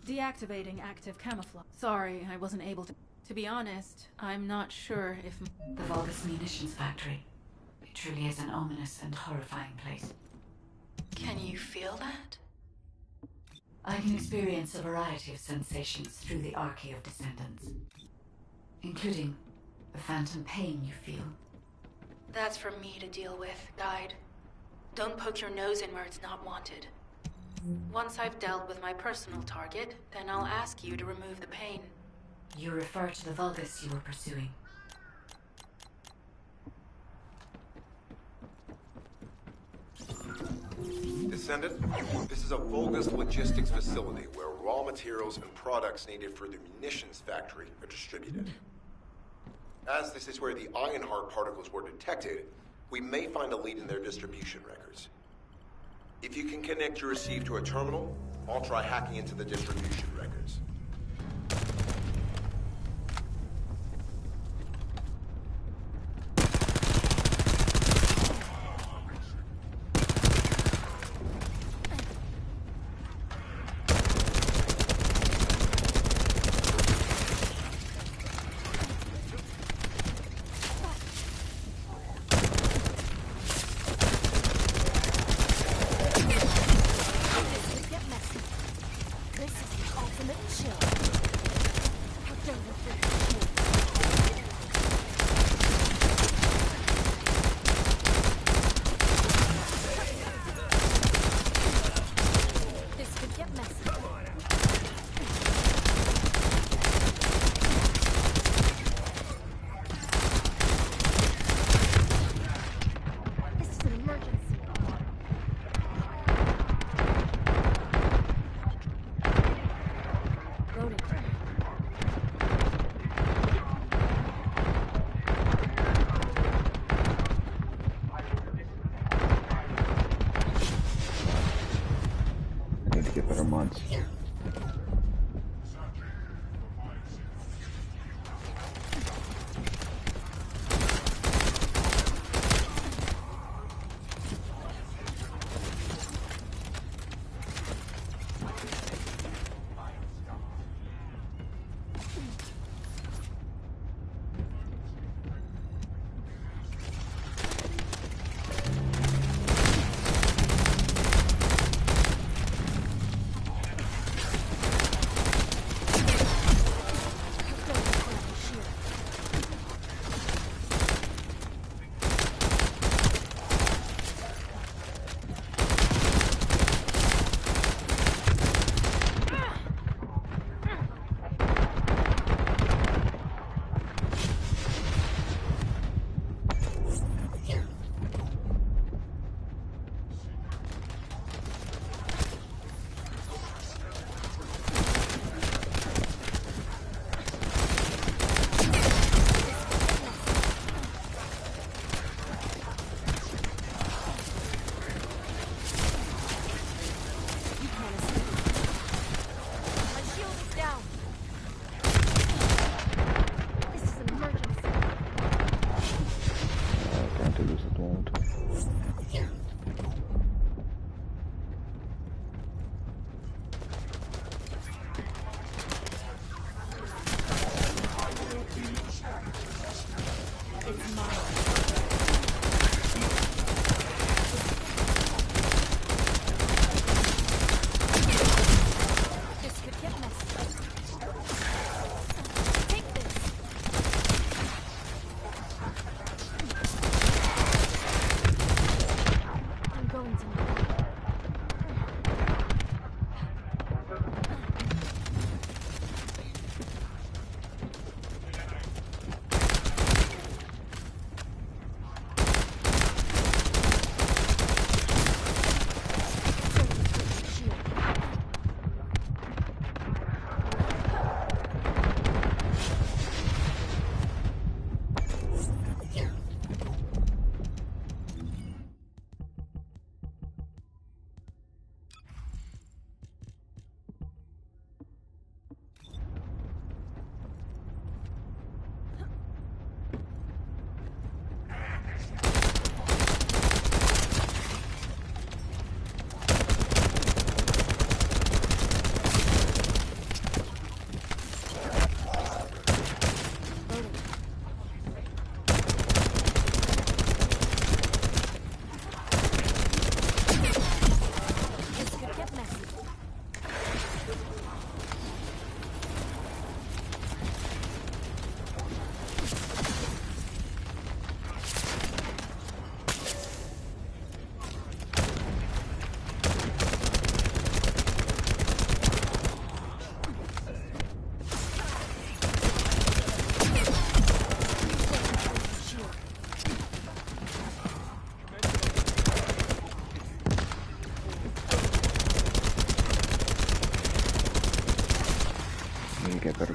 Deactivating active camouflage. Sorry, I wasn't able to... To be honest, I'm not sure if... The Vulgus munitions factory. It truly is an ominous and horrifying place. Can you feel that? I can experience a variety of sensations through the archy of Descendants, including the phantom pain you feel. That's for me to deal with, Guide. Don't poke your nose in where it's not wanted. Once I've dealt with my personal target, then I'll ask you to remove the pain. You refer to the Vulgus you were pursuing. Descendant, this is a Vulgus logistics facility where raw materials and products needed for the munitions factory are distributed. As this is where the Ironheart particles were detected, we may find a lead in their distribution records. If you can connect your receive to a terminal, I'll try hacking into the distribution records. This is the ultimate chill.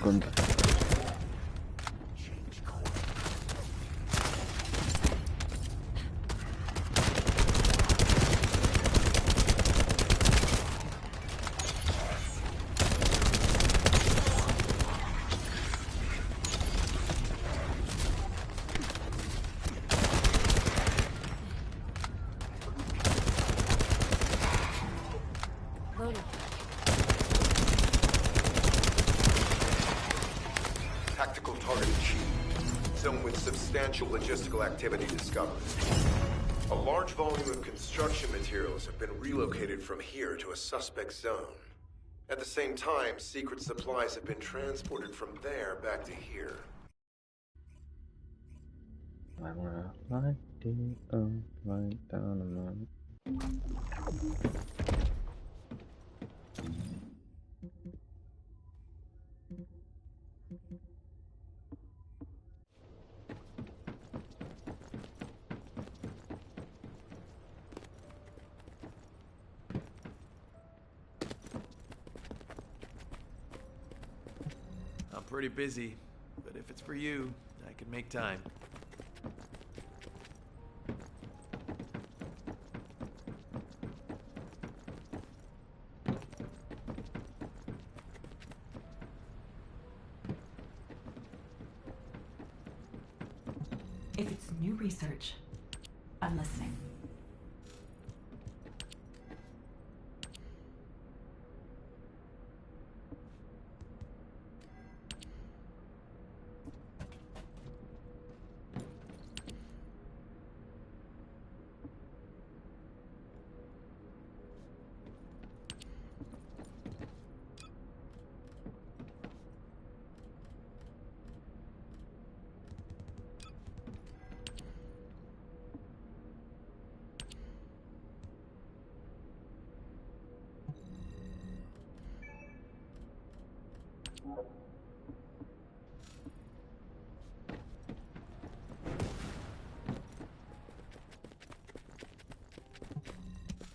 opened. Tactical target achieved. Zone with substantial logistical activity discovered. A large volume of construction materials have been relocated from here to a suspect zone. At the same time, secret supplies have been transported from there back to here. I wanna fly right down the mountain. I'm pretty busy, but if it's for you, I can make time. If it's new research, I'm listening.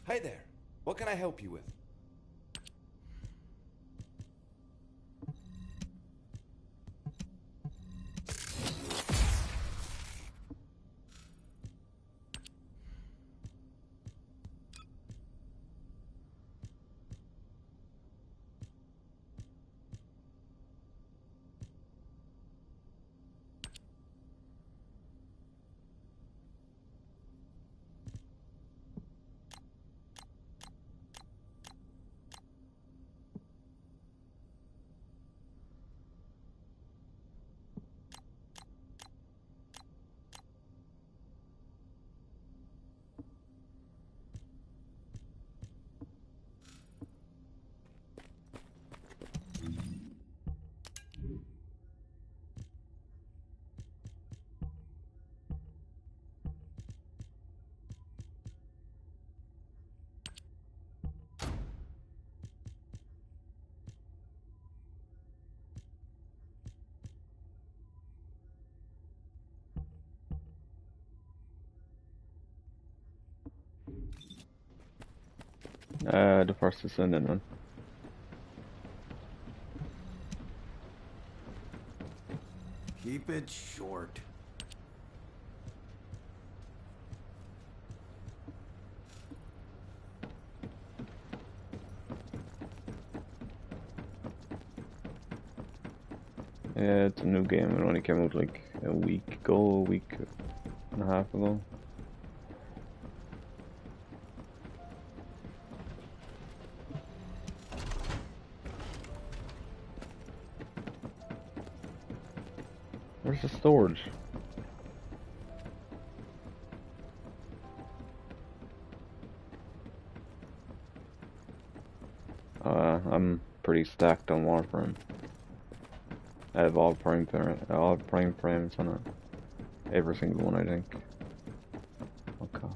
Hi there. What can I help you with? The first Descendant one. Keep it short. Yeah, it's a new game. It only came out like a week and a half ago. Where's the storage? I'm pretty stacked on Warframe. I have all prime frames on it. Every single one, I think. Okay.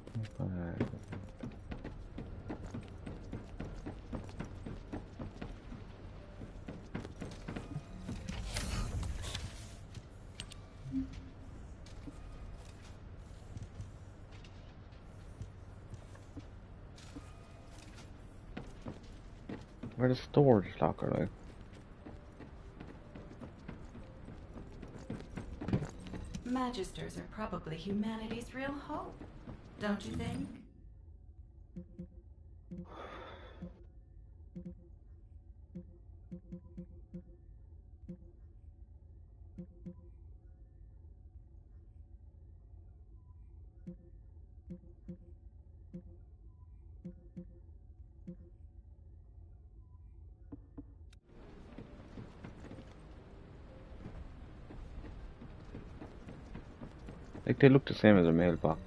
Where's the storage locker, like? Magisters are probably humanity's real hope, don't you think? Like, they look the same as a mailbox.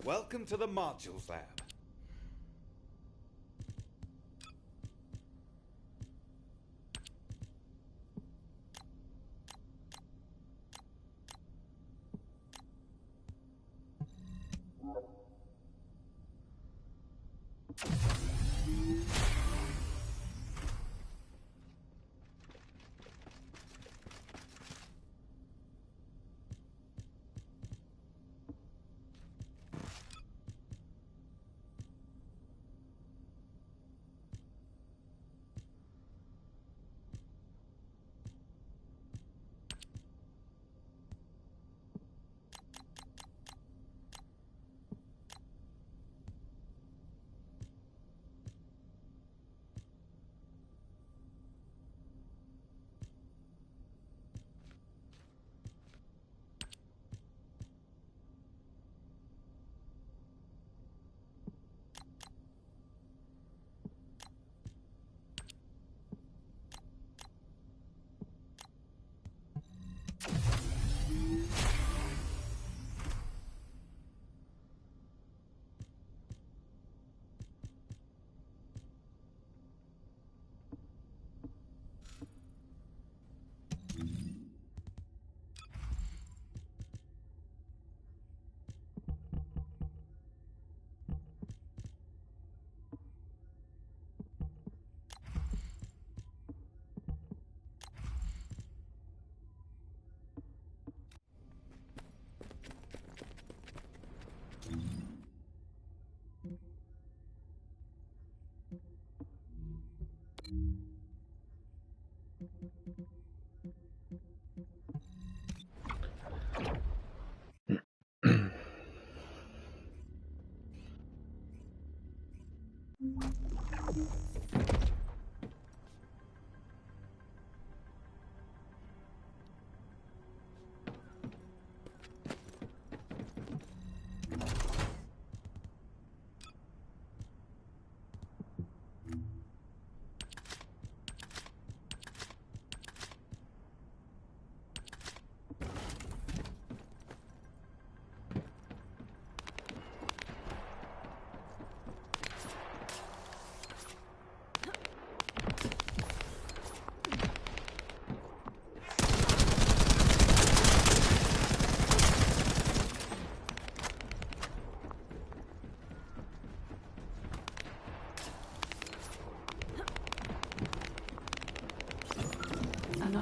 Welcome to the Modules Lab.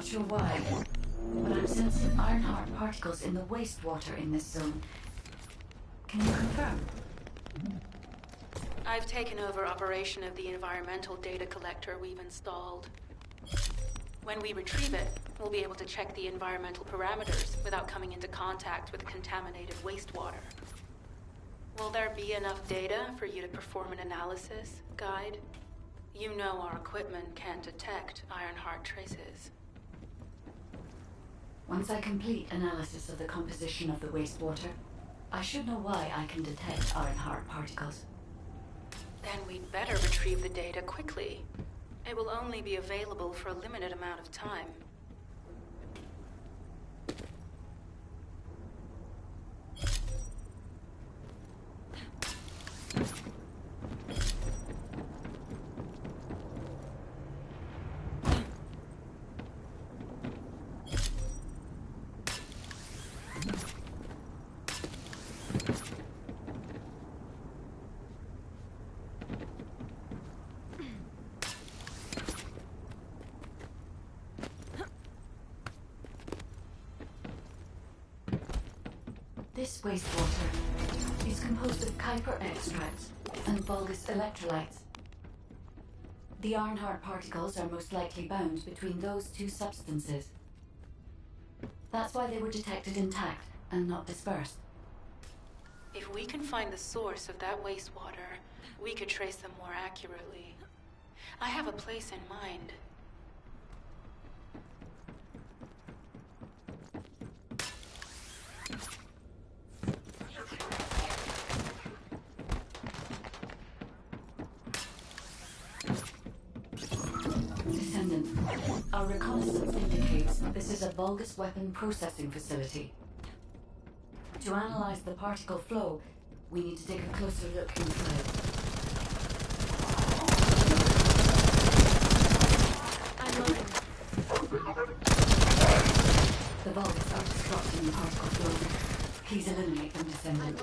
not sure why, but I'm sensing Ironheart particles in the wastewater in this zone. Can you confirm? I've taken over operation of the environmental data collector we've installed. When we retrieve it, we'll be able to check the environmental parameters without coming into contact with contaminated wastewater. Will there be enough data for you to perform an analysis, Guide? You know our equipment can't detect Ironheart traces. Once I complete analysis of the composition of the wastewater, I should know why I can detect Ironheart particles. Then we'd better retrieve the data quickly. It will only be available for a limited amount of time. This wastewater is composed of Kuiper extracts and Vulgus electrolytes. The Ironheart particles are most likely bound between those two substances. That's why they were detected intact and not dispersed. If we can find the source of that wastewater, we could trace them more accurately. I have a place in mind. Descendant, our reconnaissance indicates this is a Vulgus weapon processing facility. To analyze the particle flow, we need to take a closer look inside. I'm loading. The Vulgus are disrupting the particle flow. Please eliminate them, Descendant.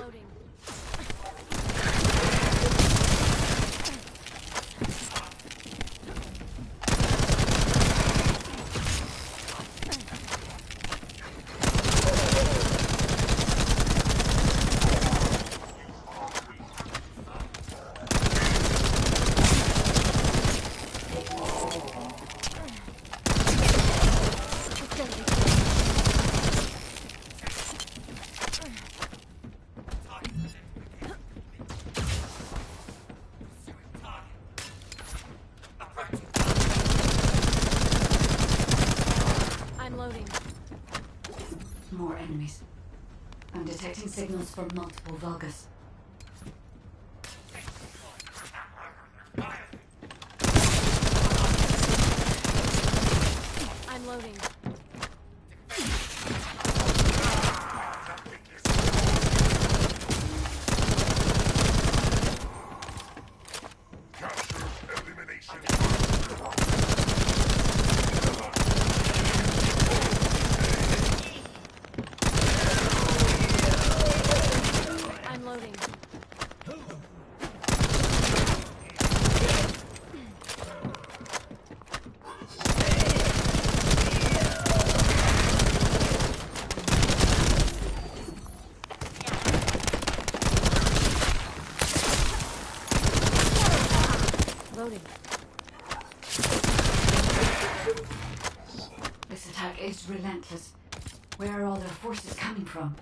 I'm loading. More enemies. I'm detecting signals from multiple Vulgus. I'm loading. I'm loading. Loading. This attack is relentless. Where are all their forces coming from?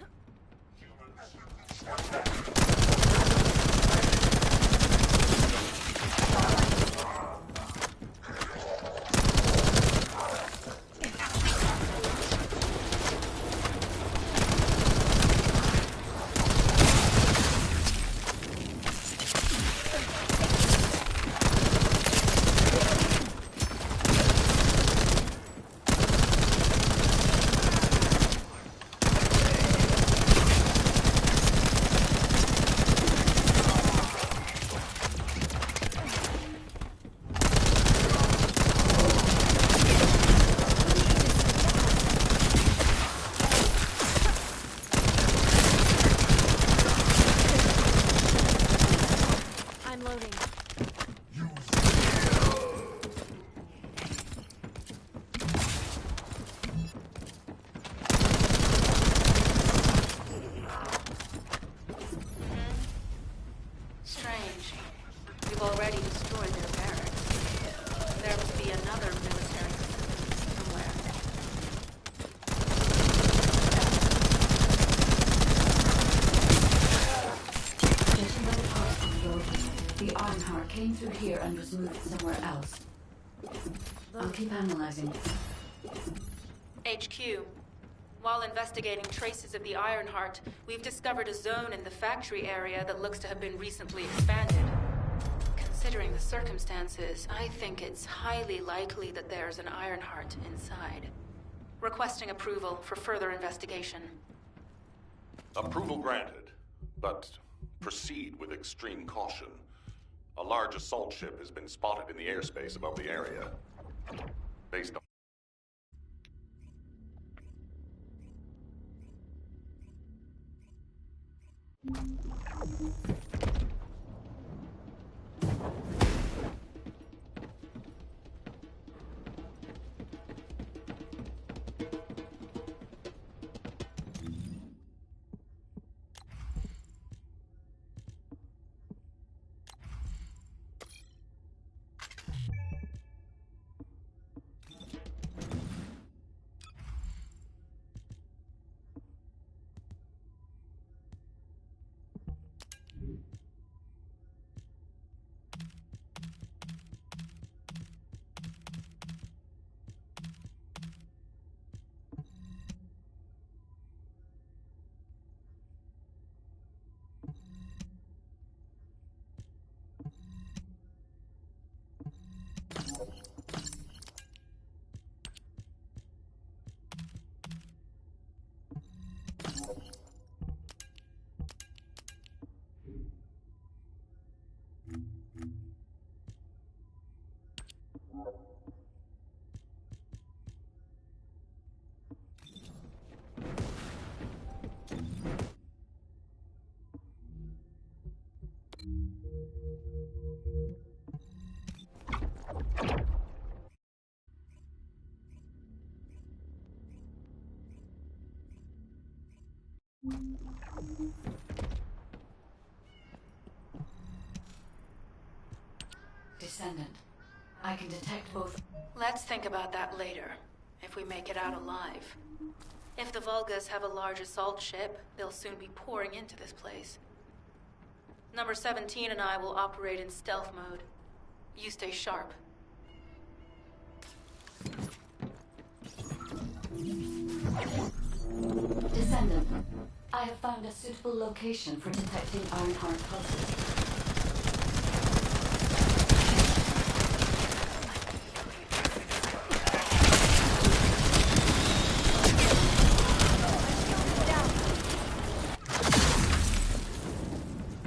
I'm loading. Strange. We've already destroyed their barracks. There must be another military facility somewhere. Judging by the particle flow, the Ironheart came through here and was moved somewhere else. I'll keep analyzing. HQ. While investigating traces of the Ironheart, we've discovered a zone in the factory area that looks to have been recently expanded. Considering the circumstances, I think it's highly likely that there's an Ironheart inside. Requesting approval for further investigation. Approval granted, but proceed with extreme caution. A large assault ship has been spotted in the airspace above the area. Based on Descendant. I can detect both. Let's think about that later, if we make it out alive. If the Vulgas have a large assault ship, they'll soon be pouring into this place. Number 17 and I will operate in stealth mode. You stay sharp. Descendant. I have found a suitable location for detecting Ironheart pulses.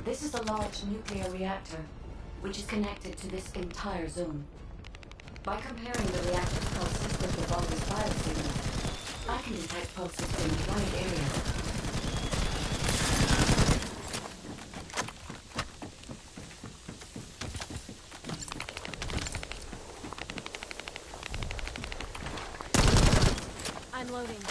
This is a large nuclear reactor, which is connected to this entire zone. By comparing the reactor's pulses with the Vulgus biosignal, I can detect pulses in a wide area. I'm loading.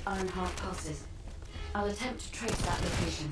Ironheart pulses. I'll attempt to trace that location.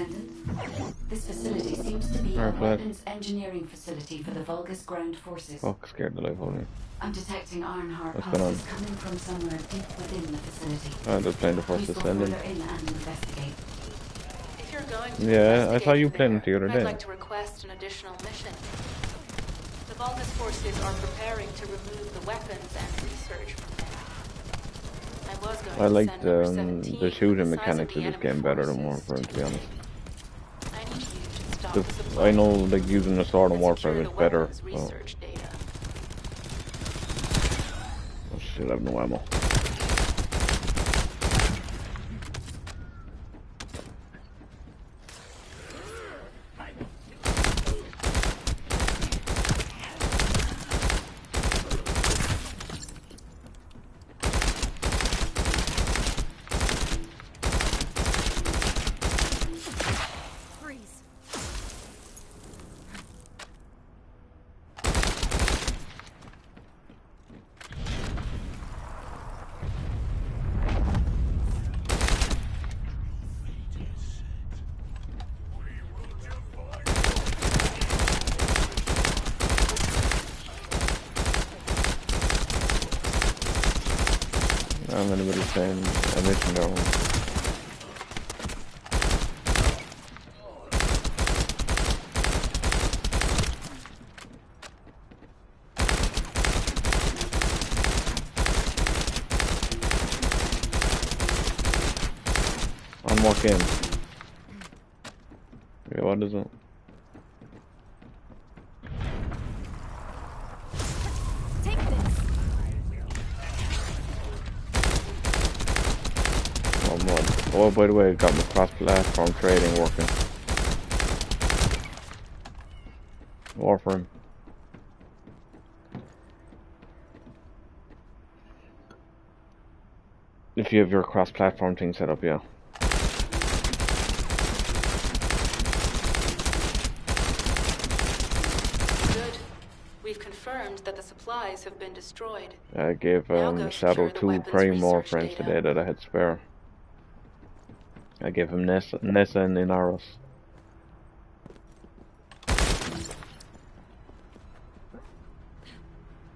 Descendant. This facility seems to be a Alright, bud. weapons engineering facility for the Vulgus ground forces. Fuck, scared the life out of me. I'm detecting Ironheart What's going on? pulses coming from somewhere deep within the facility. They're playing the first Please go Descendant. further in and investigate. If you're going to Yeah, I saw you investigate playing there, it the other I'd day. like to request an additional mission. The Vulgus forces are preparing to remove the weapons and research from there. I was going I to like send number 17, the shooting but the size of mechanics the are just enemy getting better than forces Warframe, to be honest. I need you to stop the supply I know, like, using a sword in and secure Warframe the is better. weapons So. research data. Oh shit, I have no ammo. Freeze. I'm gonna be saying a mission down. Unlock in. Yeah, what is it? Take this. Oh, mod. Oh, by the way, I got my cross-platform trading working. Warframe. If you have your cross-platform thing set up, yeah. Good. We've confirmed that the supplies have been destroyed. I gave Now go Shadow secure the 2 weapons Prime more research frames data. today that I had spare. I gave him Nessa and Inaros.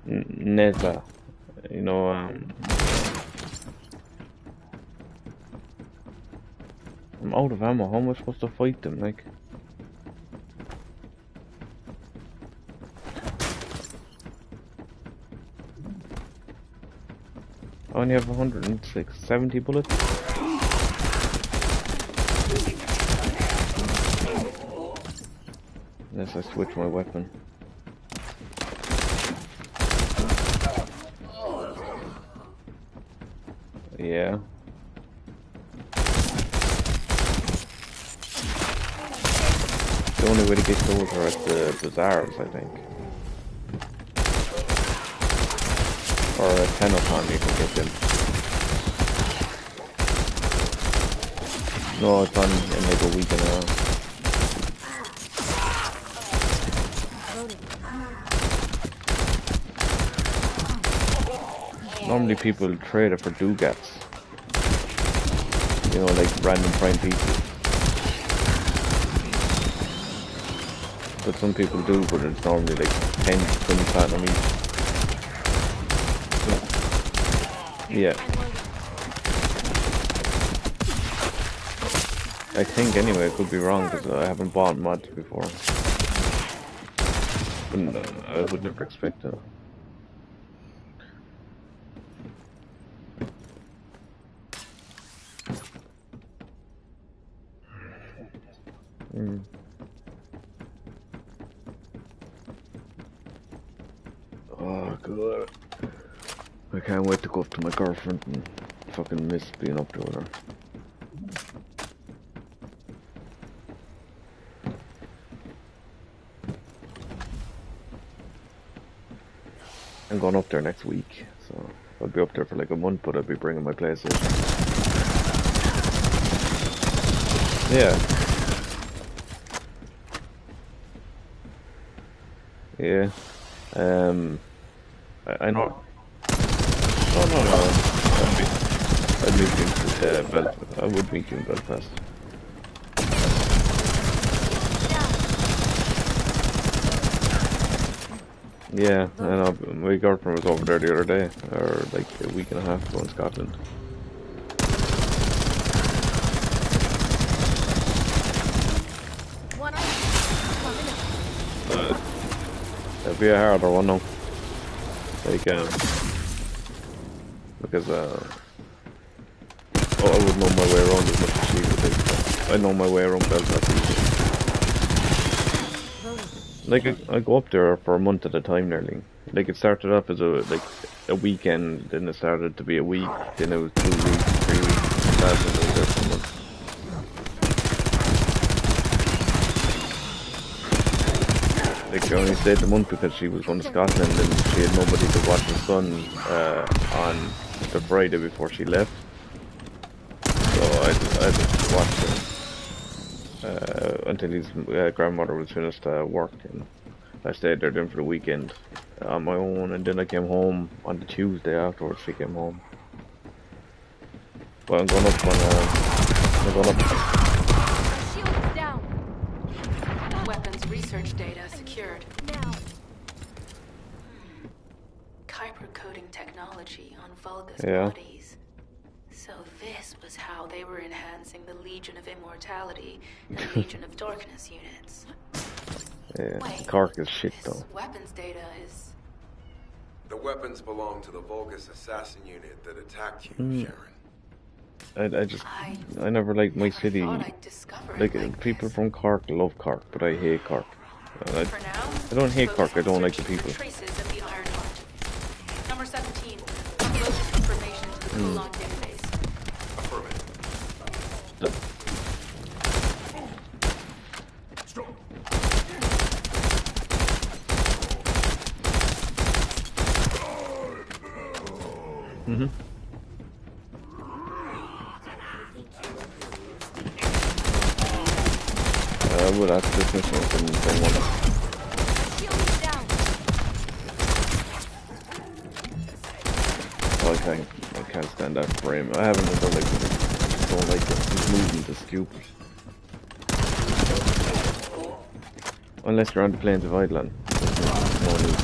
Nessa. You know, I'm out of ammo. How am I supposed to fight them? Like, I only have 170 bullets. Unless I switch my weapon. Yeah. The only way to get those are at the bazaars, I think. Or a Tenocon you can get them. No, it's on in like a week and a half. Normally people trade it for dugats. You know, like random prime pieces. But some people do, but it's normally like 10 to 20 platinum each. Yeah. I think anyway, I could be wrong because I haven't bought mods before. But I would never expect to. Oh god. I can't wait to go up to my girlfriend and fucking miss being up to her. I'm going up there next week, so I'll be up there for like a month, but I'll be bringing my PlayStation. Yeah. Yeah. I know. No. I'd meet you in, I would meet you in Belfast. Yeah, I know. My girlfriend was over there the other day, or like a week and a half ago in Scotland. One coming up. It'd be a harder one now. Like, because oh, I would know my way around as much as she would. Like, I know my way around Belfast easily. Like, I go up there for a month at a time nearly. Like, it started off as a weekend, then it started to be a week, then it was 2 weeks, 3 weeks, that, and it was there for a month. Like, I only stayed a month because she was going to Scotland and she had nobody to watch her son on the Friday before she left. So I just watched him until his grandmother was finished work, and I stayed there then for the weekend on my own, and then I came home on the Tuesday afterwards. She came home. But I'm going up on I'm going up. Shield down. Weapons research data secured. Now. Kuiper coding technology on Vulgus Yeah. bodies. So this was how they were enhancing the Legion of Immortality and Legion of Darkness units. Yeah, Wait, Cork is shit this though. weapons data is... The weapons belong to the Vulgus assassin unit that attacked you, Sharon. I never liked my city. thought I'd discover it Like, like people this. from Cork love Cork, but I hate Cork. And For now, I don't hate focus Cork, I on don't like the searching people. for traces of the Ironheart. Number 17, upload this information to the Colon database. Affirmative. Well, that's this mission from one. Shield down. Oh, I can't stand that frame. I haven't done like it. I don't like it. His movement is stupid. Unless you're on the plains of Eidolon. No need.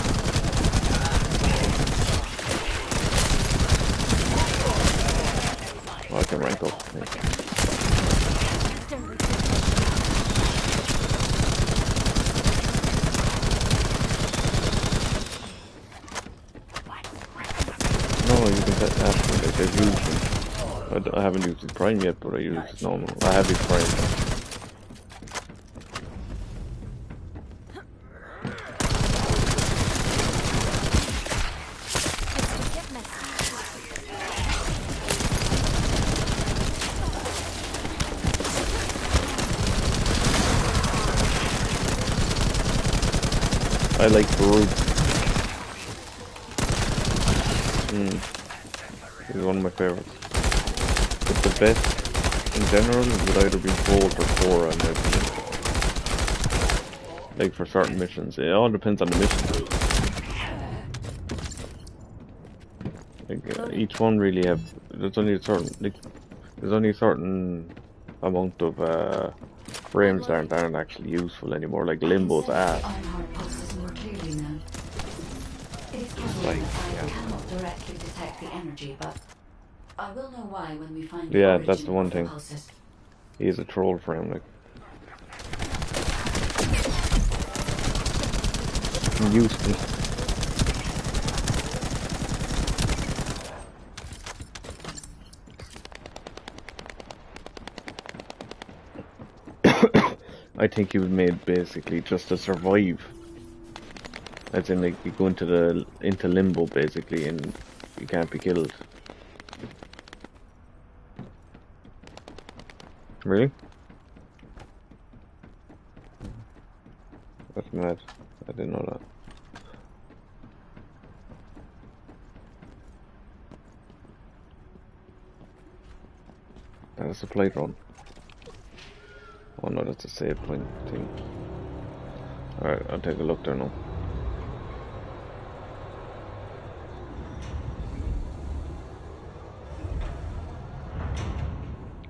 Oh, I can rank up. Thanks. No, you can ask me. Like, I've used them. I haven't used his prime yet, but I use his normal. I have his prime. Get messy. I like Baruch. He's one of my favorites. But the best in general would either be Bolt or Cora in my opinion. Like for certain missions. It all depends on the mission. Like each one really have there's only a certain amount of frames that aren't actually useful anymore. Like Limbo's ass. Ironheart pulses more clearly now. It is possible Like, I cannot directly detect the energy, but I will know why when we find Yeah, the that's the one origin thing. of the pulses. He is a troll frame, like. Useful. I think he was made basically just to survive. As in, like, you go into limbo basically, and you can't be killed. Really? That's mad. I didn't know that. That's a plate run. Oh no, that's a save point thing. Alright, I'll take a look there now.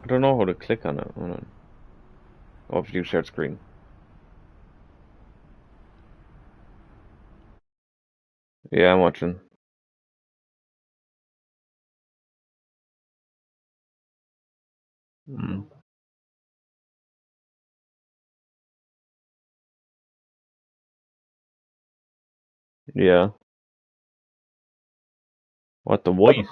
I don't know how to click on it. Hold on. Oh, view shared screen. Yeah, I'm watching. Mm. Yeah. What, the white?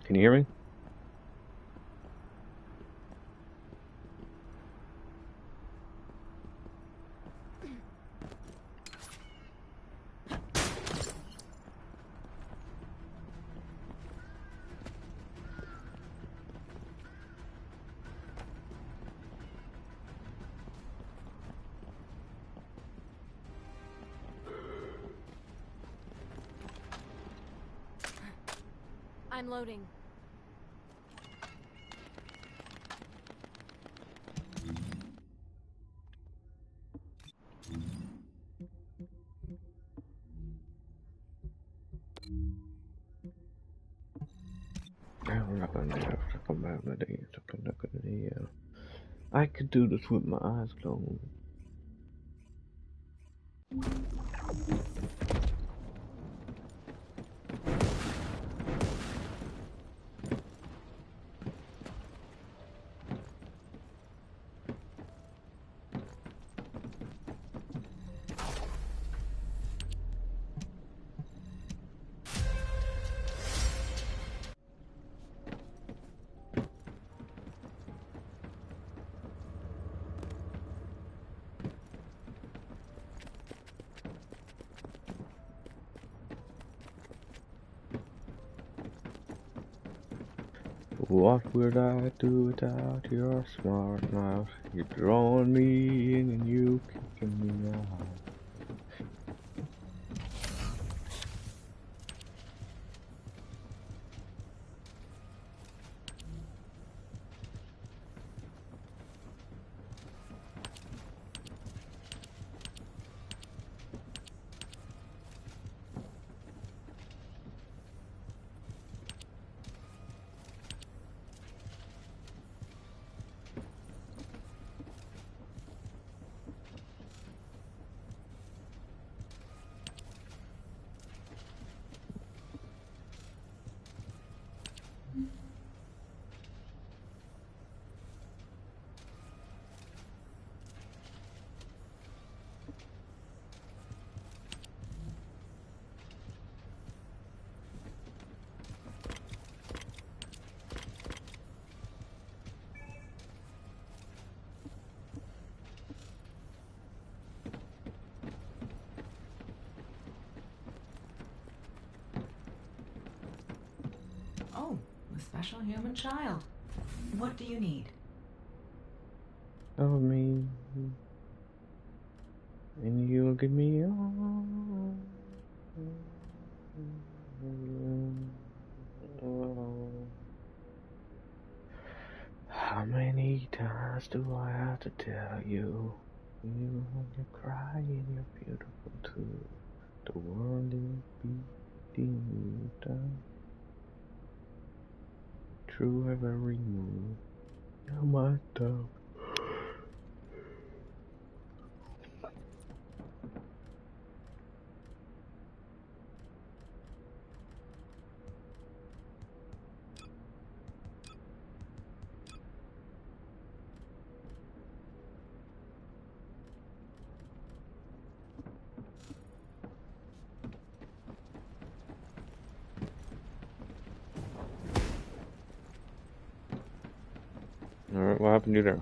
Can you hear me? I'm loading. We're not gonna have to come back with it. Look at it. I could do this with my eyes closed. What would I do without your smart mouth? You're drawing me in and you kicking me out. Oh, the special human child. What do you need? Of me, and you'll give me all. How many times do I have to tell you? You when you're crying, you're beautiful too. The world is beating you down. True every move. You're my dog. Alright, what happened to you there?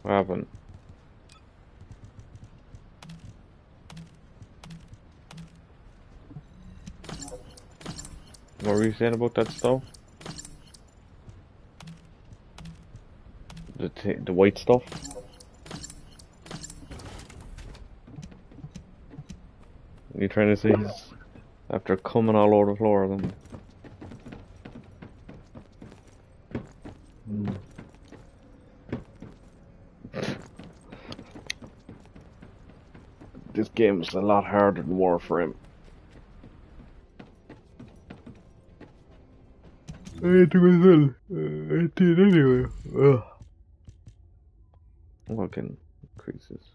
What happened? What were you saying about that stuff? The white stuff? You trying to say he's after coming all over the floor of them? This game is a lot harder than Warframe. I do as well. I did anyway. Ugh. Fucking increases.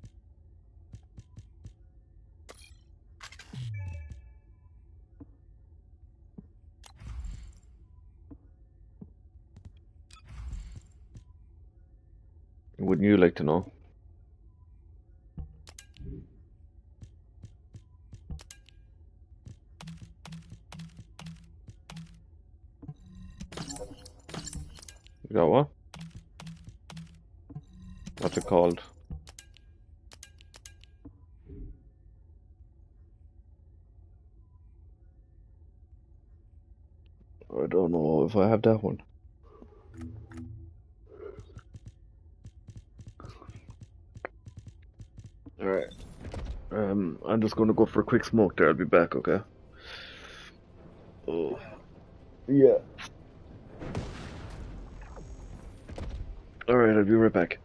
Wouldn't you like to know? You got what? What's it called? I don't know if I have that one. Alright. I'm just gonna go for a quick smoke there. I'll be back, okay? Oh. Yeah. Alright, I'll be right back.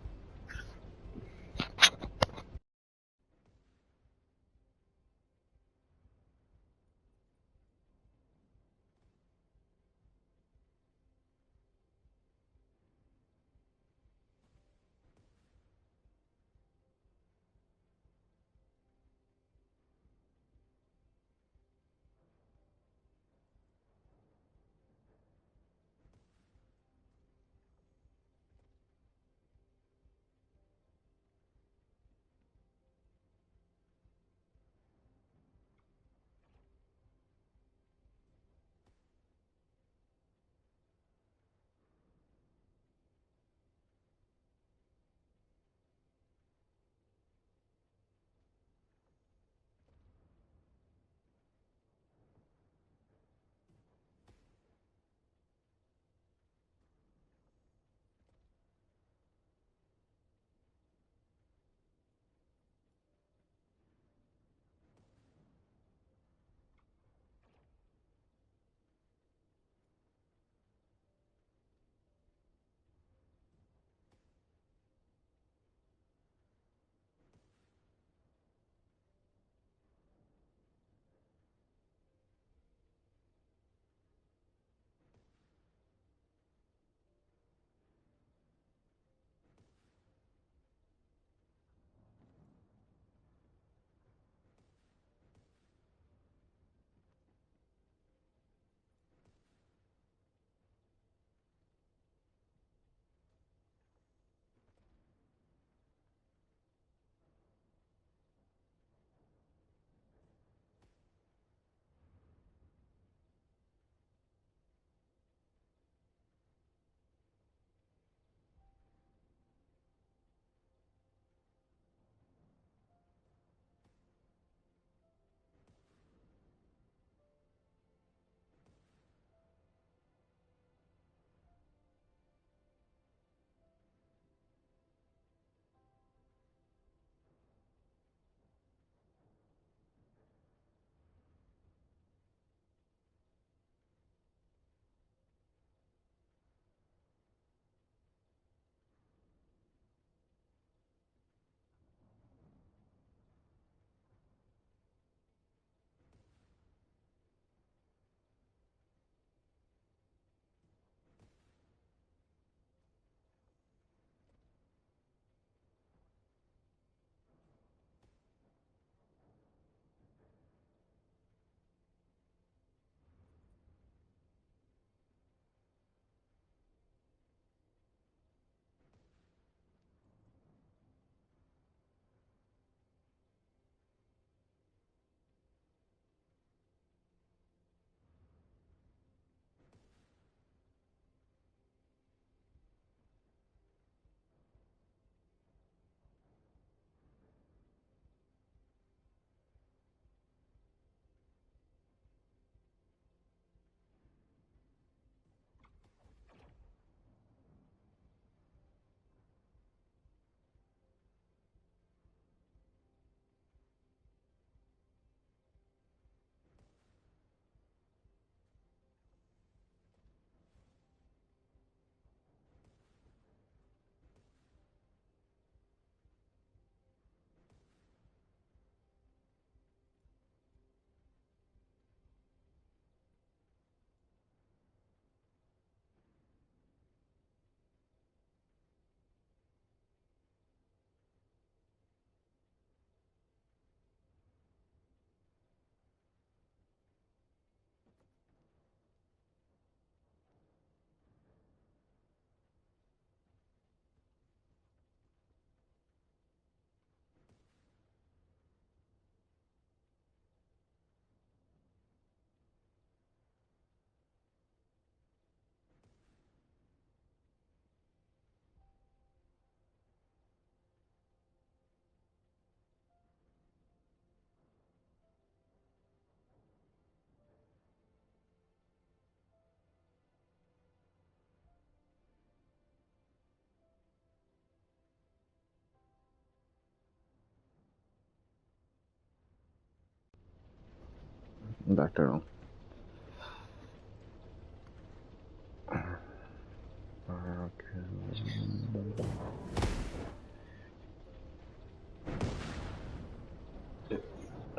I'm back there now.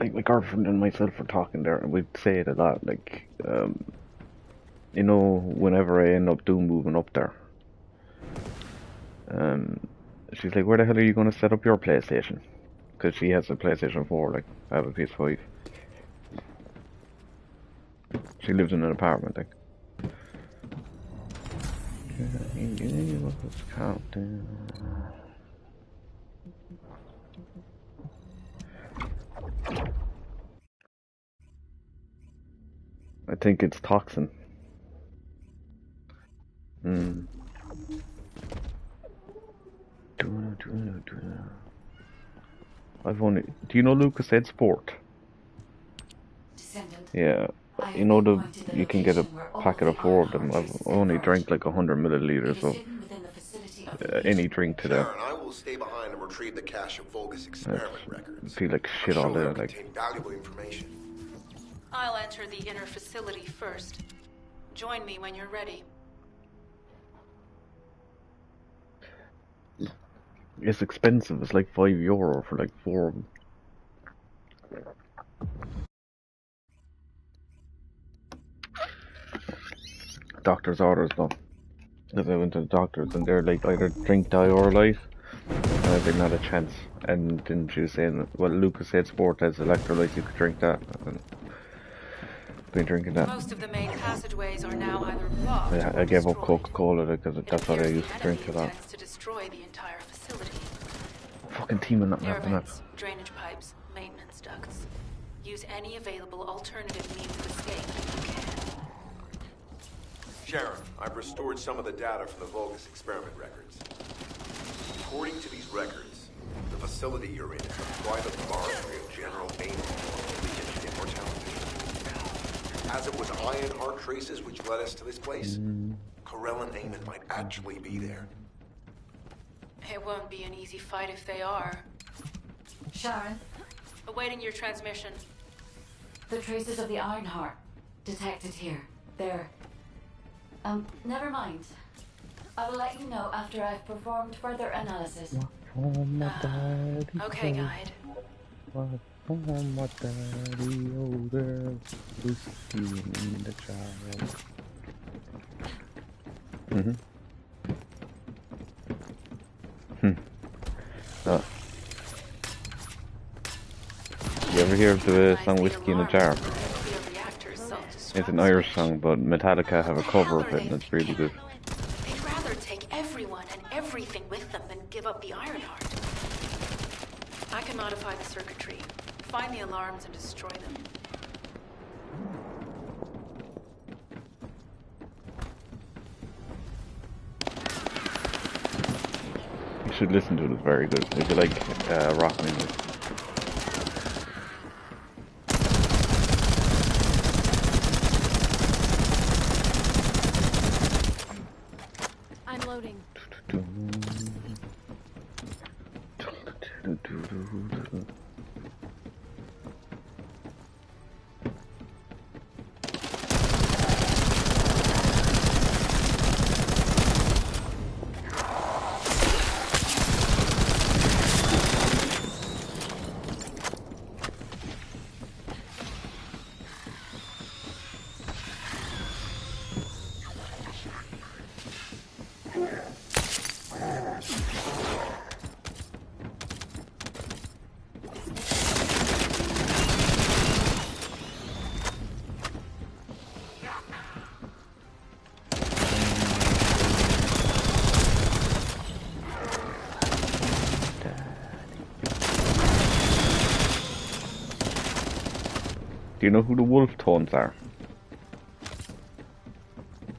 Like my girlfriend and myself were talking there, and we'd say it a lot. Like, you know, whenever I end up moving up there, she's like, "Where the hell are you going to set up your PlayStation?" Because she has a PlayStation 4. Like, I have a PS5. She lives in an apartment. Like, I think it's toxin. I've only. Do you know Lucas said Sport? Descendant. Yeah. You know you can get a packet of 4 of them. I've only drank like 100 milliliters of any drink today. Sharon, I will stay behind and retrieve the cache of Vulgus experiment records. I feel like shit all day. Like. Contain valuable information. I'll enter the inner facility first. Join me when you're ready. It's expensive. It's like €5 for like 4 of them. Doctor's orders though. Because I went to the doctors and they're like, either drink, die, or life. They're not a chance. And then she was saying, well, Lucas said Sport has electrolytes, you could drink that. And been drinking that. Most of the main passageways are now either blocked or I gave up destroyed. Coca-Cola because that's what I used to drink a lot. To destroy the entire facility. Fucking teaming up Air after that. vents, drainage pipes, maintenance ducts. Use any available alternative means of escape if you can. Sharon, I've restored some of the data from the Vulgus experiment records. According to these records, the facility you're in is a private laboratory of General Aim's immortality. As it was Ironheart traces which led us to this place, Corell and Eamon might actually be there. It won't be an easy fight if they are. Sharon, Awaiting your transmission. the traces of the Ironheart detected here. They're... never mind. I will let you know after I've performed further analysis. Okay, guide. You ever hear of the song Whiskey in a Jar? It's an Irish song, but Metallica have a cover of it and it's really good. They'd rather take everyone and everything with them than give up the Ironheart. I can modify the circuitry, find the alarms and destroy them. You should listen to it, it's very good. If you like rock music. I'm loading. Do you know who the Wolf Tones are?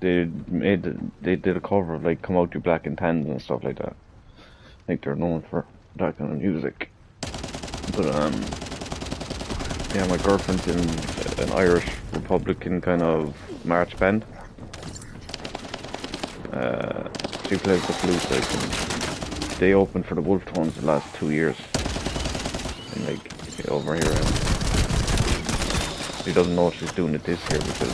They did a cover of like Come Out You Black and Tans and stuff like that. I think they're known for that kind of music. But yeah, my girlfriend's in an Irish Republican kind of march band. She plays the flute, like, and they opened for the Wolf Tones the last 2 years. And like over here. She doesn't know she's doing it this year because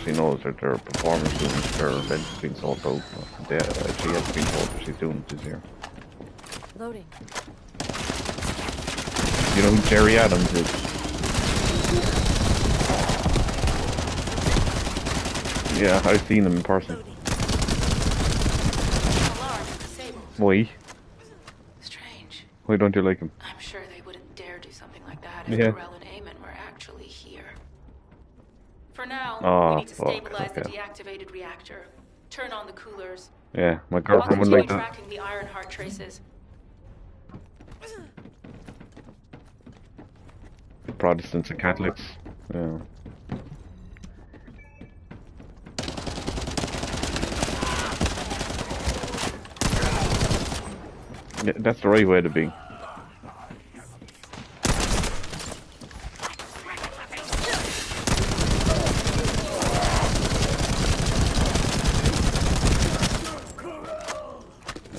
she knows that their performance units, their events have been sold out. She has been told that she's doing it this year. Loading. You know who Jerry Adams is? Yeah, I've seen him in person. Alarm disabled. Why? Strange. Why don't you like him? I'm sure they wouldn't dare do something like that if Yeah. Corell and Eamon were actually here. For now, Oh, we need to fuck, stabilize the okay. deactivated reactor. Turn on the coolers. Yeah, my I'll girlfriend would continue like that. tracking the Ironheart traces. Protestants and Catholics. Yeah. Yeah, that's the right way to be.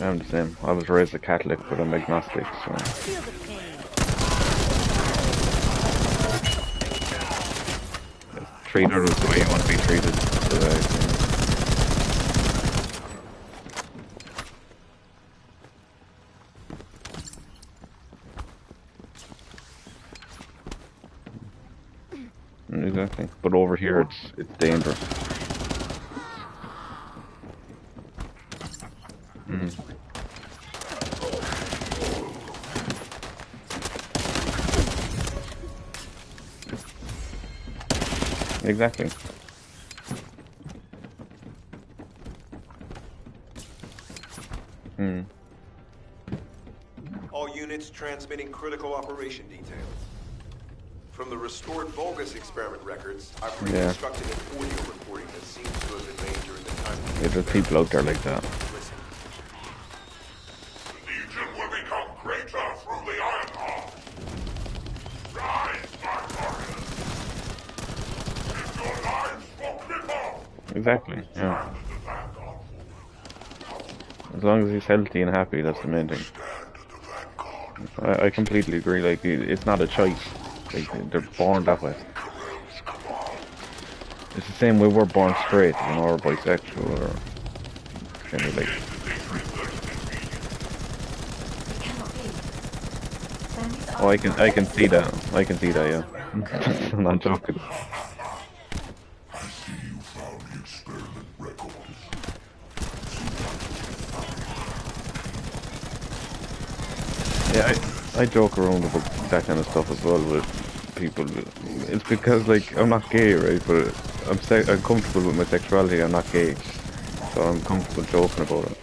I'm the same. I was raised a Catholic, but I'm agnostic, so... Feel the pain. Treat others the way you want to be treated. Exactly. But over here, it's dangerous. Exactly. All units transmitting critical operation details. From the restored Vulgus experiment records, I've reconstructed an audio recording that seems to have been made during the time. Yeah, there's people out there like that. Listen. The Legion will become greater through the Ironheart. Rise, my warriors. Give your lives for Clipper. Exactly, yeah. As long as he's healthy and happy, that's the main thing. I completely agree, like, it's not a choice. Like, they're born that way. It's the same way we're born straight, you know, or bisexual, or kind of like... Oh, I can see that. I can see that, yeah. I'm not joking. Yeah, I joke around about that kind of stuff as well with people. It's because, like, I'm not gay, right? But I'm comfortable with my sexuality. I'm not gay, so I'm comfortable joking about it.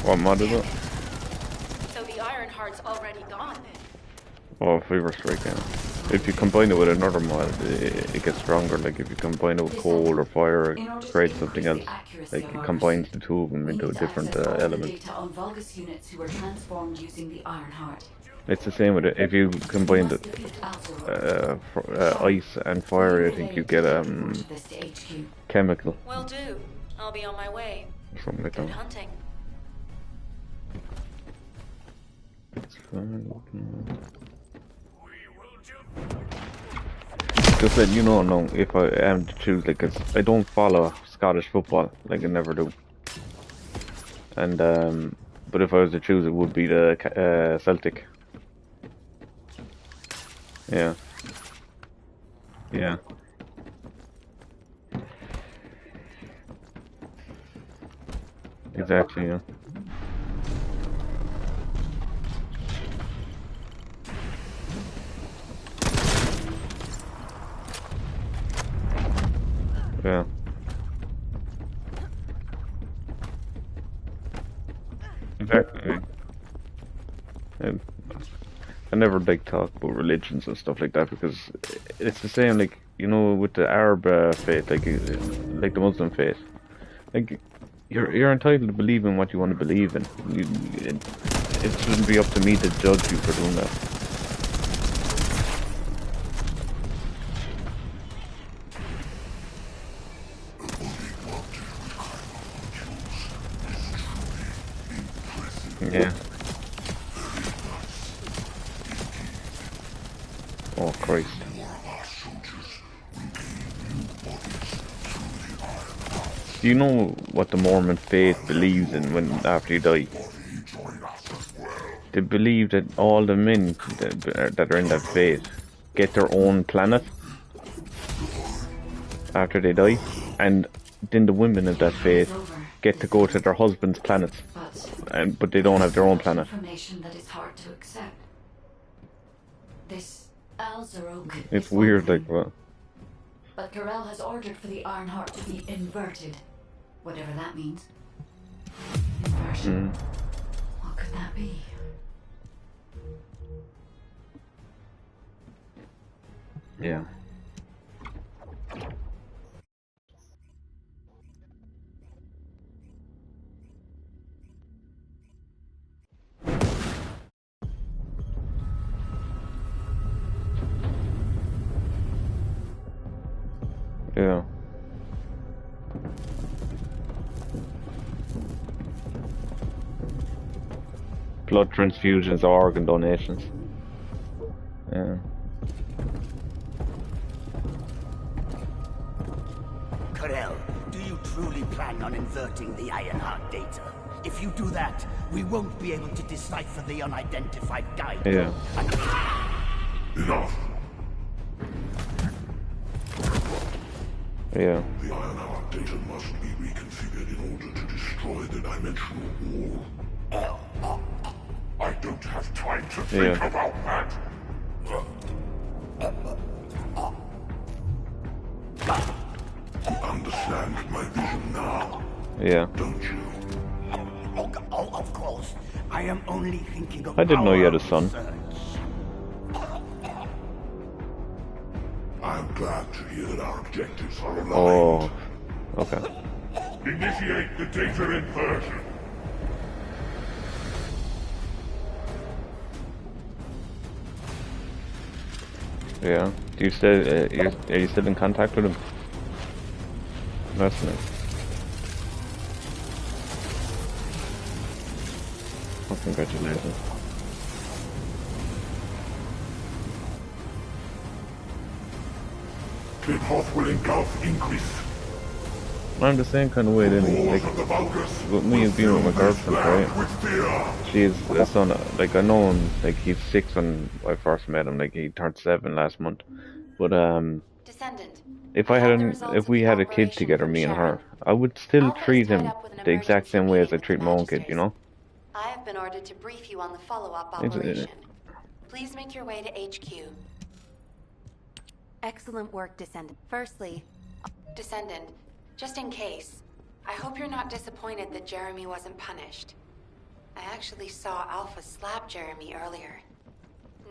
What mod is it? So the Ironheart's already gone then. Oh, Fever Strike, yeah. If you combine it with another mod, it gets stronger. Like, if you combine it with cold or fire, it creates something else. Like, it combines the two of them into a different element. Data on Vulgus units who were transformed using the Ironheart. It's the same with it. If you combine the ice and fire, I think you get chemical. Will do. I'll be on my way. Something like Good that. hunting. It's fine. Just let you know, no, if I am to choose, like, 'cause I don't follow Scottish football, like I never do. And but if I was to choose, it would be the Celtic. Yeah. Yeah. Exactly, yeah. Yeah. Exactly. I never like talk about religions and stuff like that because it's the same, like, you know, with the Arab faith, like the Muslim faith. Like, you're entitled to believe in what you want to believe in. It shouldn't be up to me to judge you for doing that. Yeah. Oh Christ. Do you know what the Mormon faith believes in when after you die? They believe that all the men that are in that faith get their own planet after they die, and then the women of that faith get to go to their husband's planets, but they don't have their own planet. Information that is hard to accept. This Alzeroke It's is one weird, thing, like what? but Corell has ordered for the Ironheart to be inverted, whatever that means. Inversion. What could that be? Yeah. Yeah. Blood transfusions or organ donations. Yeah. Corell, do you truly plan on inverting the Ironheart data? If you do that, we won't be able to decipher the unidentified guide. Yeah. Enough. Yeah. The Ironheart data must be reconfigured in order to destroy the dimensional wall. I don't have time to think about that. You understand my vision now? Yeah. Don't you? Oh, of course. I am only thinking of I didn't know you had a our son. research. I'm glad to hear that our objectives are aligned. Oh. Okay. Initiate the data inversion. Yeah. Do you still are you still in contact with him? That's nice. Oh, congratulations. The path will engulf increase. I'm the same kind of way, then, like, with me being with my girlfriend, right? She's a son, like, I know him, like, he's 6 when I first met him, like, he turned 7 last month. But, Descendant, if we had a kid together, me and her, I would still treat him the exact same way as I treat my own kid, you know? I have been ordered to brief you on the follow-up operation. Please make your way to HQ. Excellent work, Descendant. Firstly, Descendant, just in case, I hope you're not disappointed that Jeremy wasn't punished. I actually saw Alpha slap Jeremy earlier.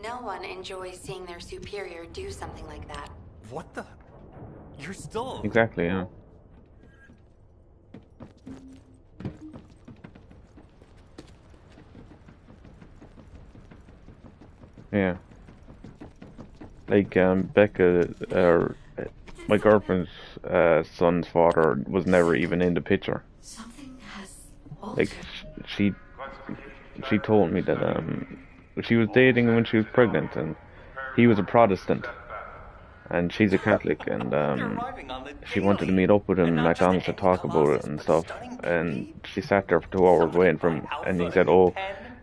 No one enjoys seeing their superior do something like that. What the? You're still... Exactly, yeah. Yeah. Like, Becca, my girlfriend's son's father was never even in the picture. Something has Like, she told me that she was dating him when she was pregnant, and he was a Protestant, and she's a Catholic, and she wanted to meet up with him at McDonald's to talk about it and stuff, and she sat there for 2 hours waiting for him, and he said, "Oh,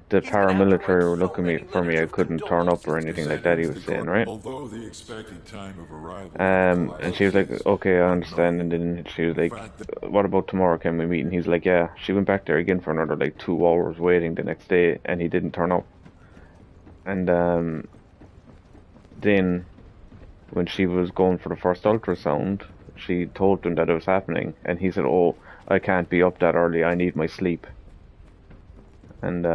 the paramilitary were looking for me. I couldn't turn up or anything like that." He was saying, right? Although the expected time of arrival. And she was like, "Okay, I understand." And then she was like, "What about tomorrow? Can we meet?" And he's like, "Yeah." She went back there again for another like 2 hours waiting the next day, and he didn't turn up. And then when she was going for the first ultrasound, she told him that it was happening, and he said, "Oh, I can't be up that early. I need my sleep." And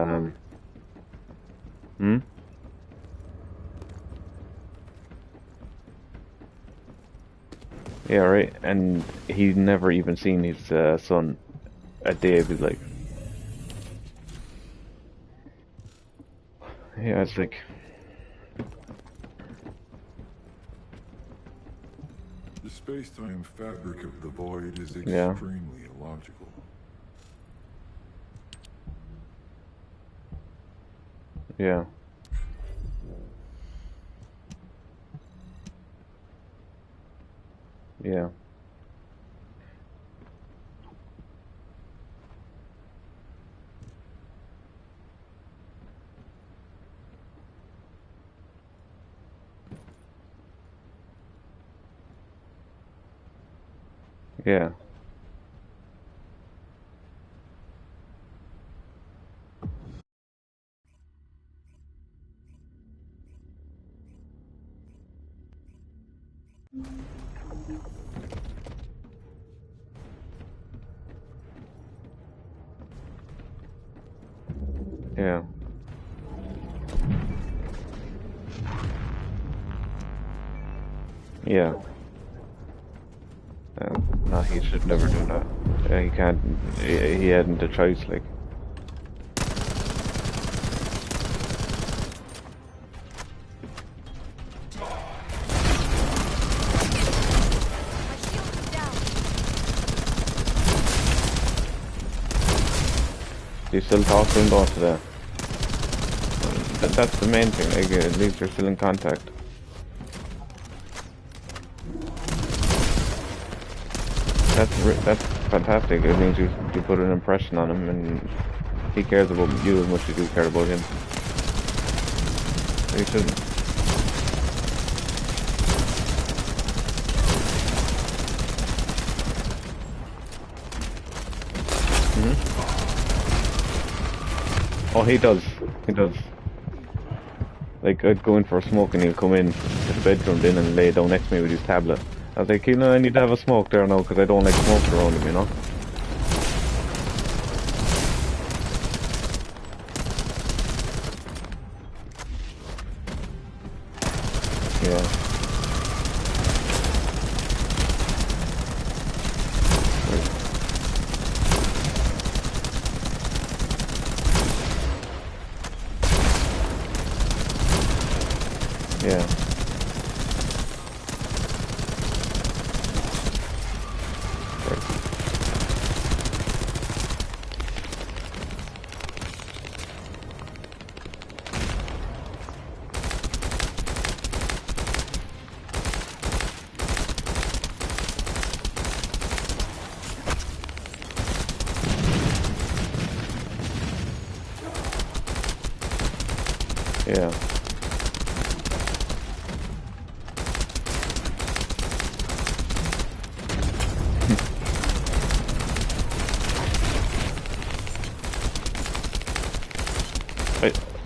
yeah, right. And he'd never even seen his son a day of his life. Yeah, it's like... The space-time fabric of the void is extremely illogical. Yeah. Yeah. Yeah. Yeah. Yeah. No, he should never do that. He can't. He hadn't a choice, like. Do you still talk to him, though, today? That's the main thing. Like, at least you're still in contact. That's fantastic. It means you put an impression on him, and he cares about you as much as you care about him. You shouldn't. Oh, he does. He does. Like, I'd go in for a smoke and he'll come in to the bedroom then and lay down next to me with his tablet. I was like, you know, I need to have a smoke there now because I don't like smoke around him, you know? Yeah. Yeah. Yeah.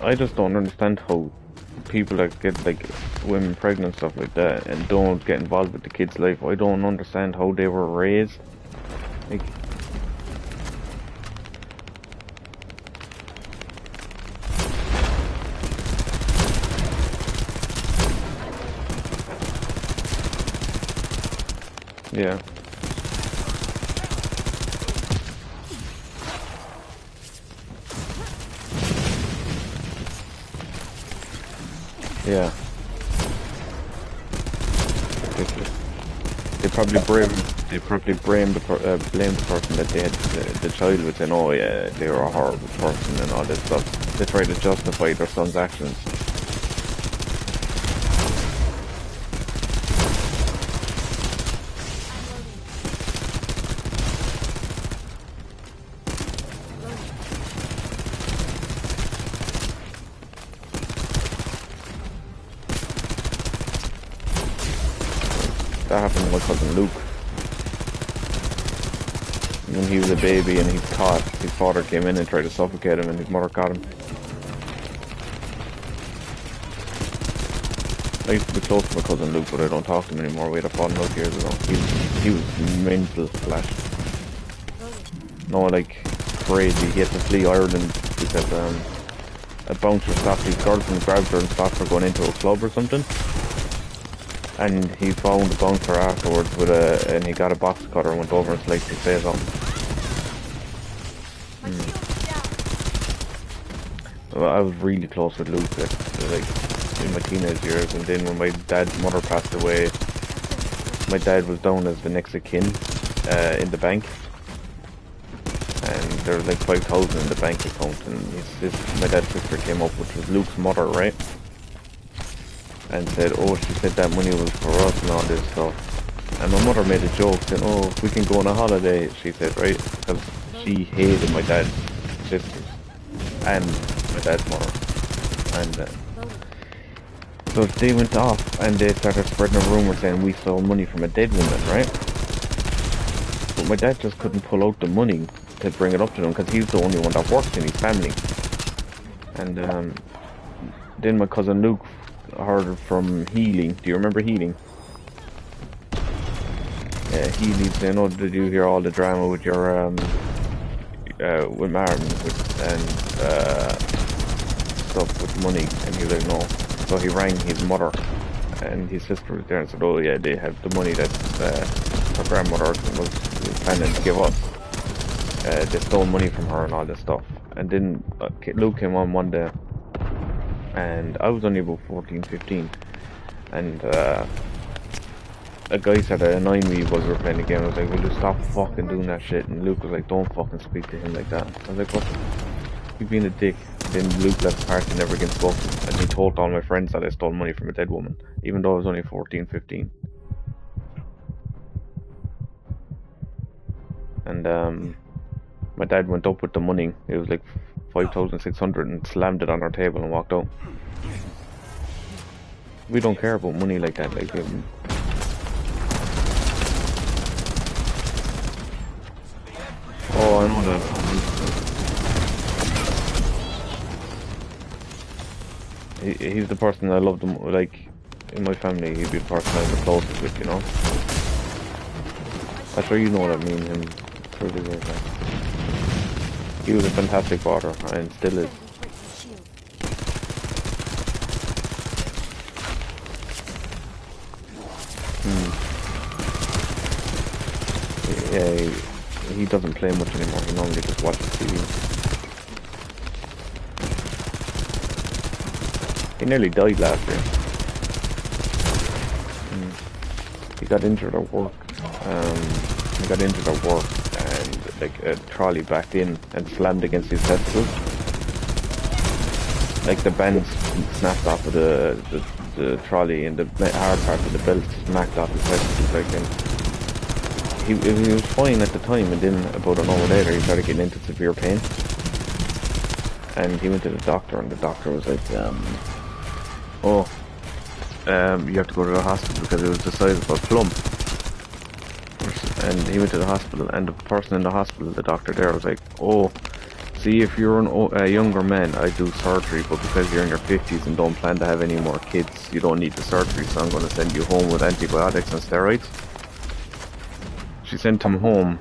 I just don't understand how people that get like women pregnant and stuff like that and don't get involved with the kid's life. I don't understand how they were raised. Like, yeah. Yeah. They probably blame the person that they had the child with, saying, oh yeah, they were a horrible person and all this stuff. They try to justify their son's actions. That happened to my cousin Luke. When he was a baby and he was caught, his father came in and tried to suffocate him and his mother caught him. I used to be close to my cousin Luke, but I don't talk to him anymore. We had a falling out years ago. He was mental, Flash. No, like, crazy. He had to flee Ireland because a bouncer stopped his girlfriend, grabbed her and stopped her going into a club or something. And he found the bouncer afterwards with and he got a box cutter and went over and sliced his face off. Well, I was really close with Luke, like in my teenage years, and then when my dad's mother passed away, my dad was down as the next of kin in the bank, and there was like 5,000 in the bank account, and my dad's sister came up, which was Luke's mother, right? And said, oh, she said that money was for us and all this stuff. And my mother made a joke, saying, oh, we can go on a holiday, she said, right? Because she hated my dad's sisters and my dad's mother. And so they went off and they started spreading a rumour saying we stole money from a dead woman, right? But my dad just couldn't pull out the money to bring it up to them because he's the only one that works in his family. And then my cousin Luke heard from Healing. Do you remember Healing? Yeah, Healing saying, oh, did you hear all the drama with your with Martin and stuff with money? And he was like, no. So he rang his mother, and his sister was there and said, oh yeah, they have the money that her grandmother was planning to give us. They stole money from her and all this stuff. And then Luke came on one day, and I was only about 14, 15, and a guy started annoying me while we were playing the game. I was like, will you stop fucking doing that shit? And Luke was like, don't fucking speak to him like that. I was like, what? You're being a dick. Then Luke left the party and never again spoke to him, and he told all my friends that I stole money from a dead woman, even though I was only 14, 15. And my dad went up with the money. It was like 5,600 and slammed it on our table and walked out. We don't care about money like that. Like, oh, I know that. He's the person I love the most. Like, in my family, he'd be the person I'm the closest with, you know? I'm sure you know what I mean, him through the years. He was a fantastic father, and still is. Yeah, he doesn't play much anymore, he normally just watches TV. He nearly died last year. He got injured at work. And like a trolley backed in and slammed against his testicles. Like the band snapped off of the trolley, and the hard part of the belt smacked off his testicles. Like, and he was fine at the time, and then about an hour later he started getting into severe pain. And he went to the doctor, and the doctor was like, you have to go to the hospital because it was the size of a plum. And he went to the hospital, and the person in the hospital, the doctor there, was like, oh, see, if you're a younger man, I do surgery, but because you're in your 50s and don't plan to have any more kids, you don't need the surgery, so I'm going to send you home with antibiotics and steroids. She sent him home,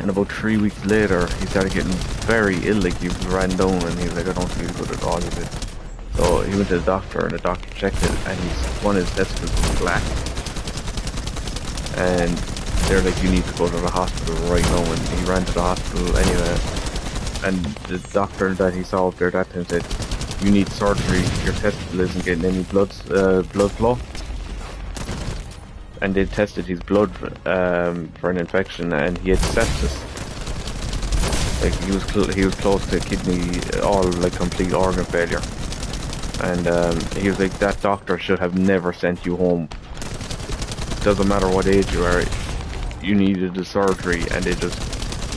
and about 3 weeks later, he started getting very ill, like he ran down, and he was like, I don't feel good at all of it. So he went to the doctor, and the doctor checked it, and one of his testicles was black. And they're like, you need to go to the hospital right now, and he ran to the hospital anyway. And the doctor that he saw up there that time said, you need surgery, your testicle isn't getting any blood flow. And they tested his blood for an infection, and he had sepsis. Like, he was close to kidney, all like complete organ failure. And he was like, that doctor should have never sent you home. Doesn't matter what age you are, you needed the surgery, and they just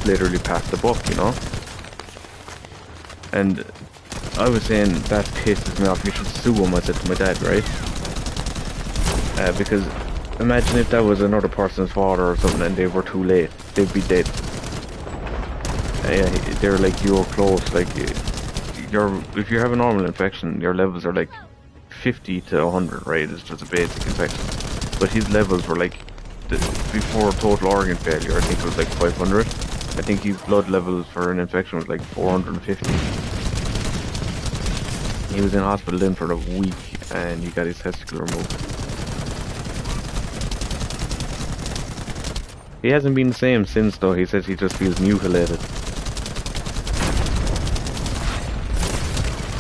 literally passed the buck, you know? And I was saying, that pisses me off, you should sue him, I said to my dad, right? Because imagine if that was another person's father or something and they were too late, they'd be dead. They're like, you're close, like, if you have a normal infection, your levels are like 50 to 100, right? It's just a basic infection. But his levels were like, before total organ failure, I think it was like 500. I think his blood levels for an infection was like 450. He was in hospital then for a week, and he got his testicle removed. He hasn't been the same since, though. He says he just feels mutilated.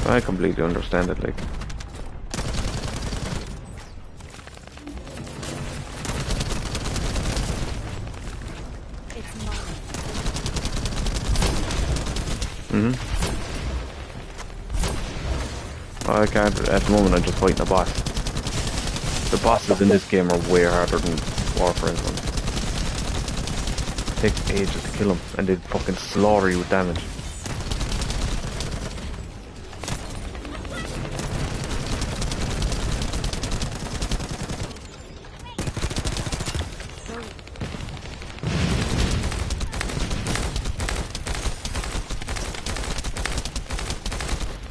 I completely understand it, like. I can't, at the moment I'm just fighting a boss. The bosses in this game are way harder than Warframe's ones. It takes ages to kill them, and they fucking slaughter you with damage.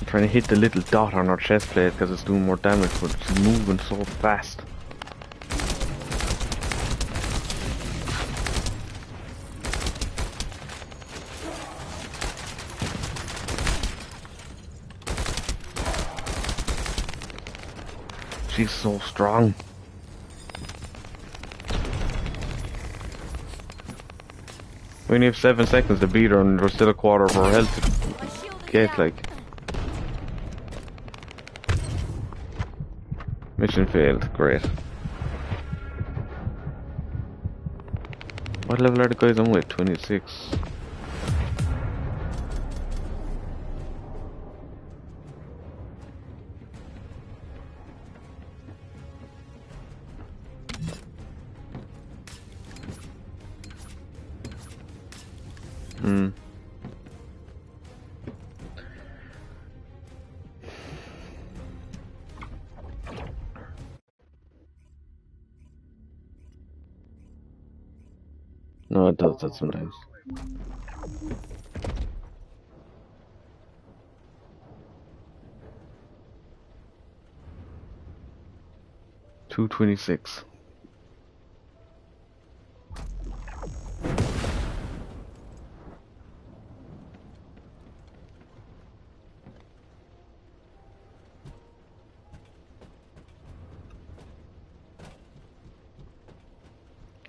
Trying to hit the little dot on our chest plate because it's doing more damage, but it's moving so fast. She's so strong. We only have 7 seconds to beat her and we're still a quarter of her health to get, like. Mission failed. Great. What level are the guys I'm with? 26. No, it does that sometimes. $226.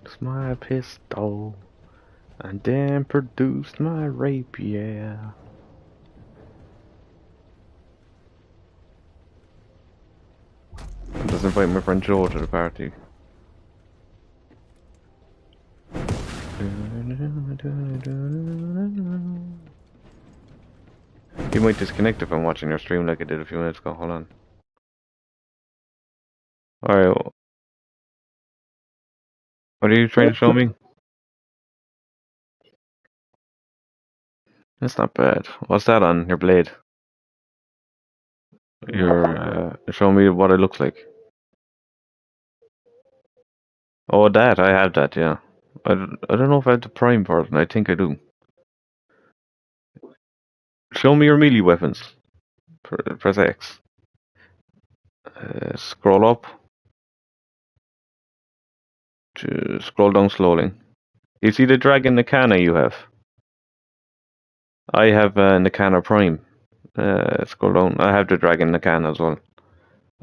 It's my pistol, and then produced my rapier. Let's invite my friend Joe to the party. You might disconnect if I'm watching your stream like I did a few minutes ago. Hold on. Alright. What are you trying to show me? That's not bad. What's that on your blade? You're showing me what it looks like. Oh, that. I have that, yeah. I don't know if I have the prime version. I think I do. Show me your melee weapons. Press X. Scroll up. Scroll down slowly. You see the Dragon Nakana you have? I have Nakana Prime. Scroll down. I have the Dragon Nakana as well.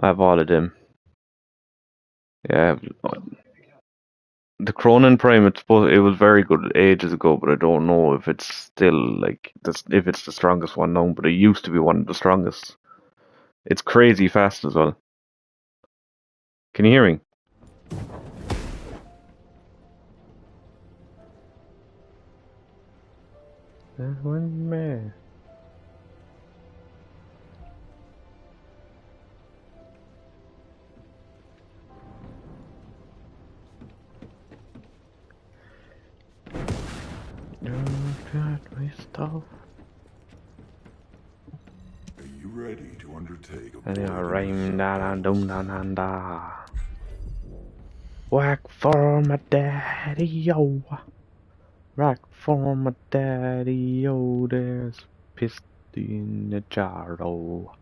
I have all of them. Yeah. The Cronin Prime, it was very good ages ago, but I don't know if it's still like if it's the strongest one now. But it used to be one of the strongest. It's crazy fast as well. Can you hear me? There's one man. Are you ready to undertake a Whack for my daddy, yo. Rock for my daddy, yo. There's pissed in the jar, oh.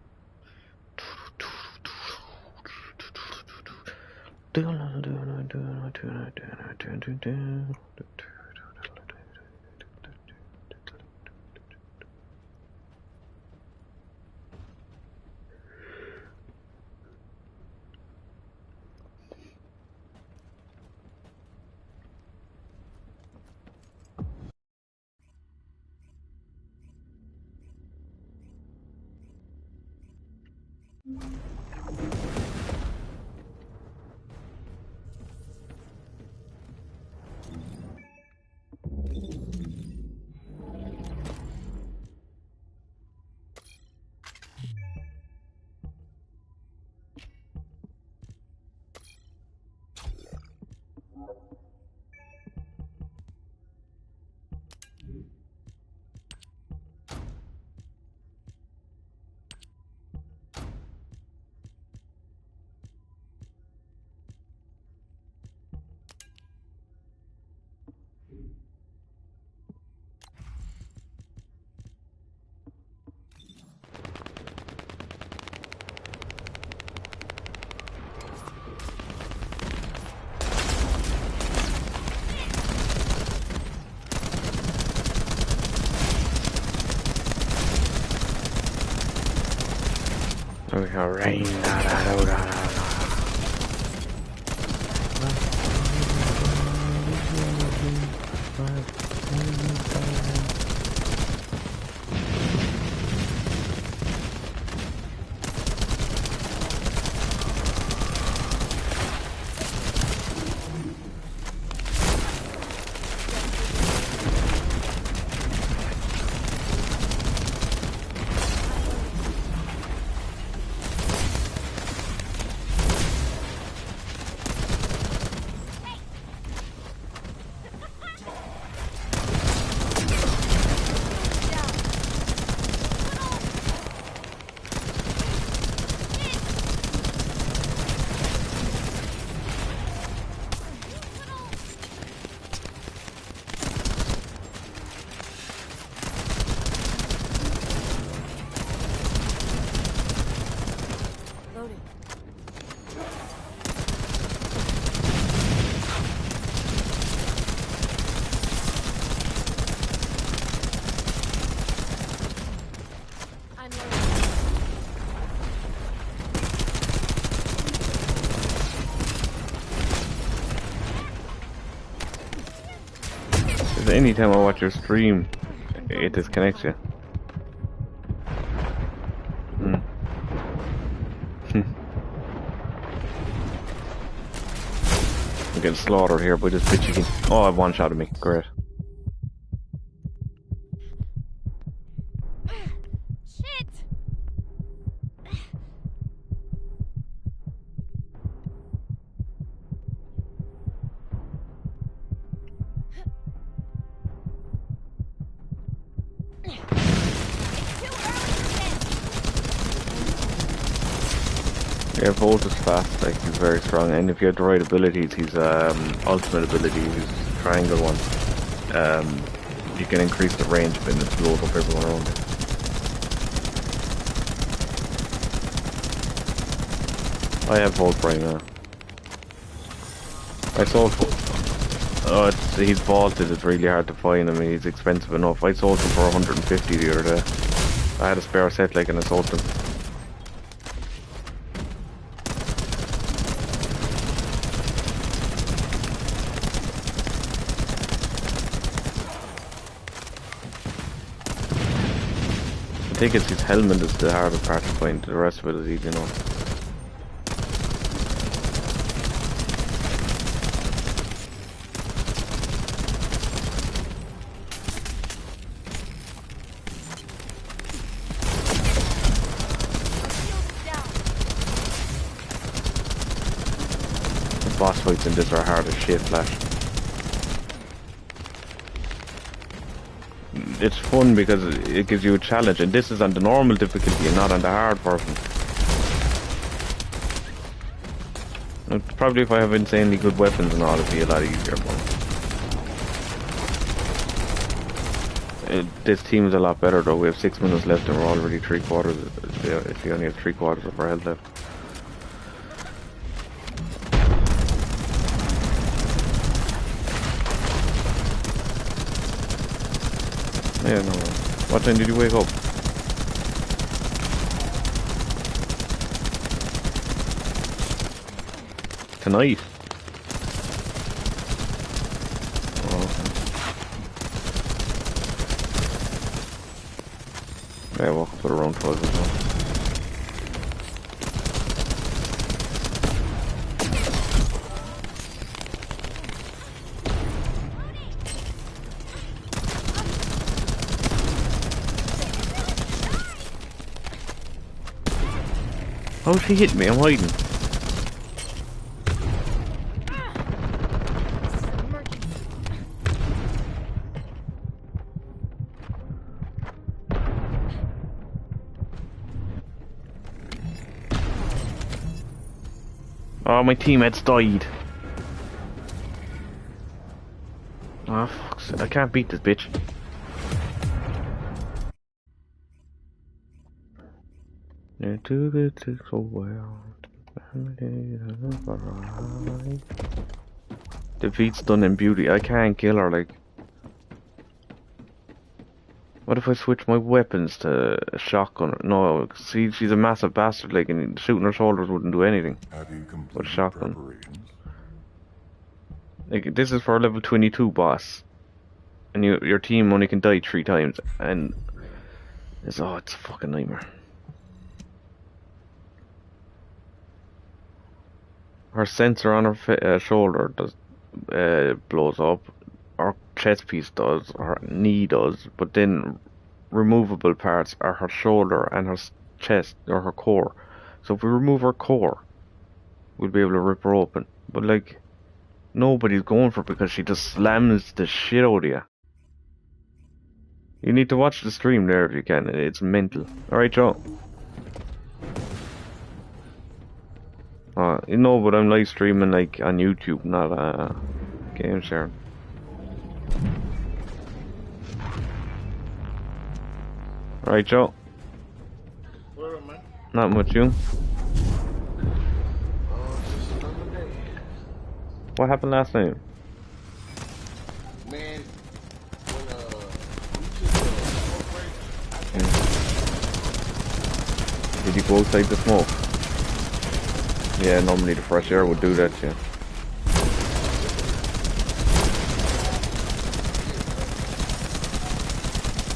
Rain. Anytime I watch your stream, it disconnects you. I'm getting slaughtered here by this bitch again. Oh, I've one-shotted me. Great. Yeah, Volt is fast, like he's very strong, and if you have the right abilities, his ultimate ability, his triangle one, you can increase the range of it and it blows up everyone around it. I have Volt right now. I sold he's vaulted, it's really hard to find him, he's expensive enough. I sold him for 150 the other day. I had a spare set like and I sold him. I think it's his helmet is the hardest part to find, the rest of it is easy enough. The boss fights in this are hard as shit, Flash. It's fun because it gives you a challenge, and this is on the normal difficulty and not on the hard version. Probably if I have insanely good weapons and all, it'd be a lot easier. But this team is a lot better though. We have 6 minutes left and we're already 3/4. If you only have 3/4 of our health left. Yeah, no. What time did you wake up? Tonight? Oh, okay. Yeah, I woke up at around 12 as well. Oh, she hit me, I'm hiding. Oh, my teammates died. Oh, fuck's sake, I can't beat this bitch. Into the pixel world. Defeat's done in beauty. I can't kill her, like. What if I switch my weapons to a shotgun? No, see, she's a massive bastard, like, and shooting her shoulders wouldn't do anything. Have you With a completed shotgun. preparations? Like, this is for a level 22 boss. And your team only can die 3 times, and it's a fucking nightmare. Her sensor on her shoulder blows up. Her chest piece does. Her knee does. But then removable parts are her shoulder and her chest or her core. So if we remove her core, we'll be able to rip her open. But like, nobody's going for it because she just slams the shit out of you. You need to watch the stream there if you can. It's mental. Alright, Joe. You know, but I'm live streaming like on YouTube, not game sharing. Alright, Joe. What up, man? Not much, you. Just another day. What happened last night? Man, when we took the smoke break, Did you go outside the smoke? Yeah, normally the fresh air would do that, yeah.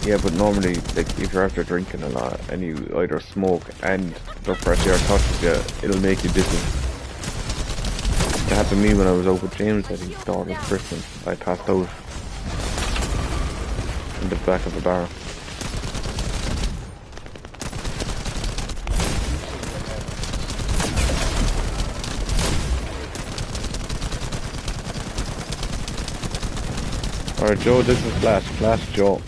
Yeah, but normally, like, if you're after drinking a lot and you either smoke and the fresh air touches you, it'll make you dizzy. It happened to me when I was out with James at his daughter's Christmas. I passed out in the back of the bar. Alright, Joe, this is Flash. Flash, Joe.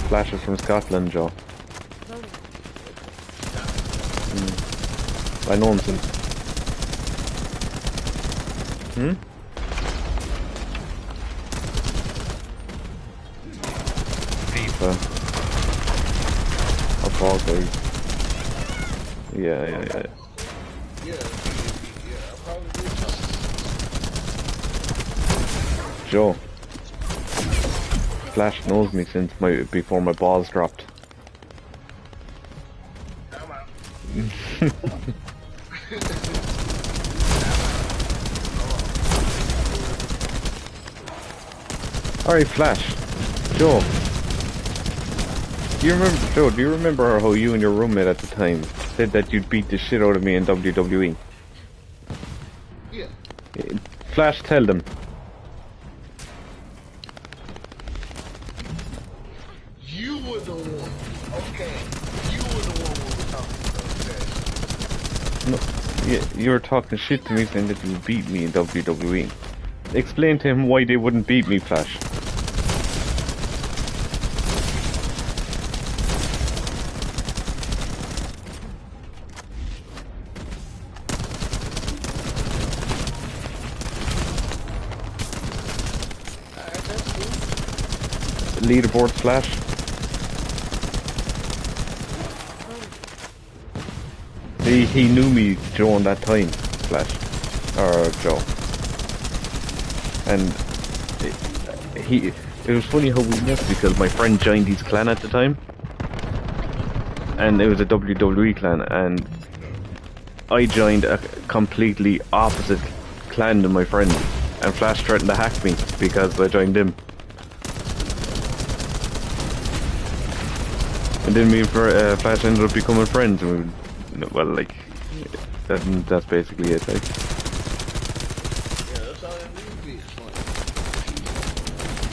Flash is from Scotland, Joe. I know him since. FIFA. Or Fall Guys. Yeah. Joe. Flash knows me since before my balls dropped. Alright, Flash. Joe. Do you remember how you and your roommate at the time said that you'd beat the shit out of me in WWE? yeah. Flash, tell them. You were the one. Okay. You were the one we were talking about. Okay. No, you were talking shit to me saying that you would beat me in WWE. Explain to him why they wouldn't beat me, Flash. Leaderboard, Flash. He knew me during that time, Flash. Or Joe. And it was funny how we met because my friend joined his clan at the time. And it was a WWE clan, and I joined a completely opposite clan than my friend. And Flash threatened to hack me because I joined him. And then me and Flash ended up becoming friends, and well, like, that's basically it, like. Yeah, that's all it needs to be. It's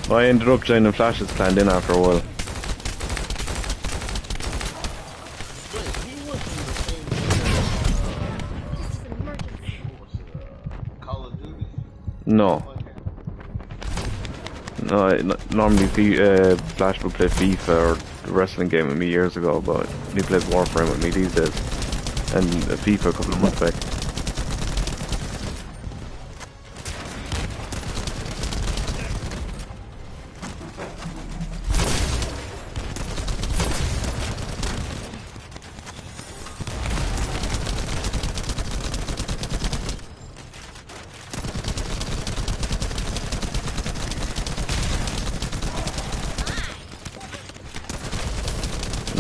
fun. I ended up joining Flash's clan then after a while. Wait, he wasn't the same Call of Duty? No. No, normally Flash would play FIFA or the wrestling game with me years ago, but he plays Warframe with me these days. And FIFA a couple of months back.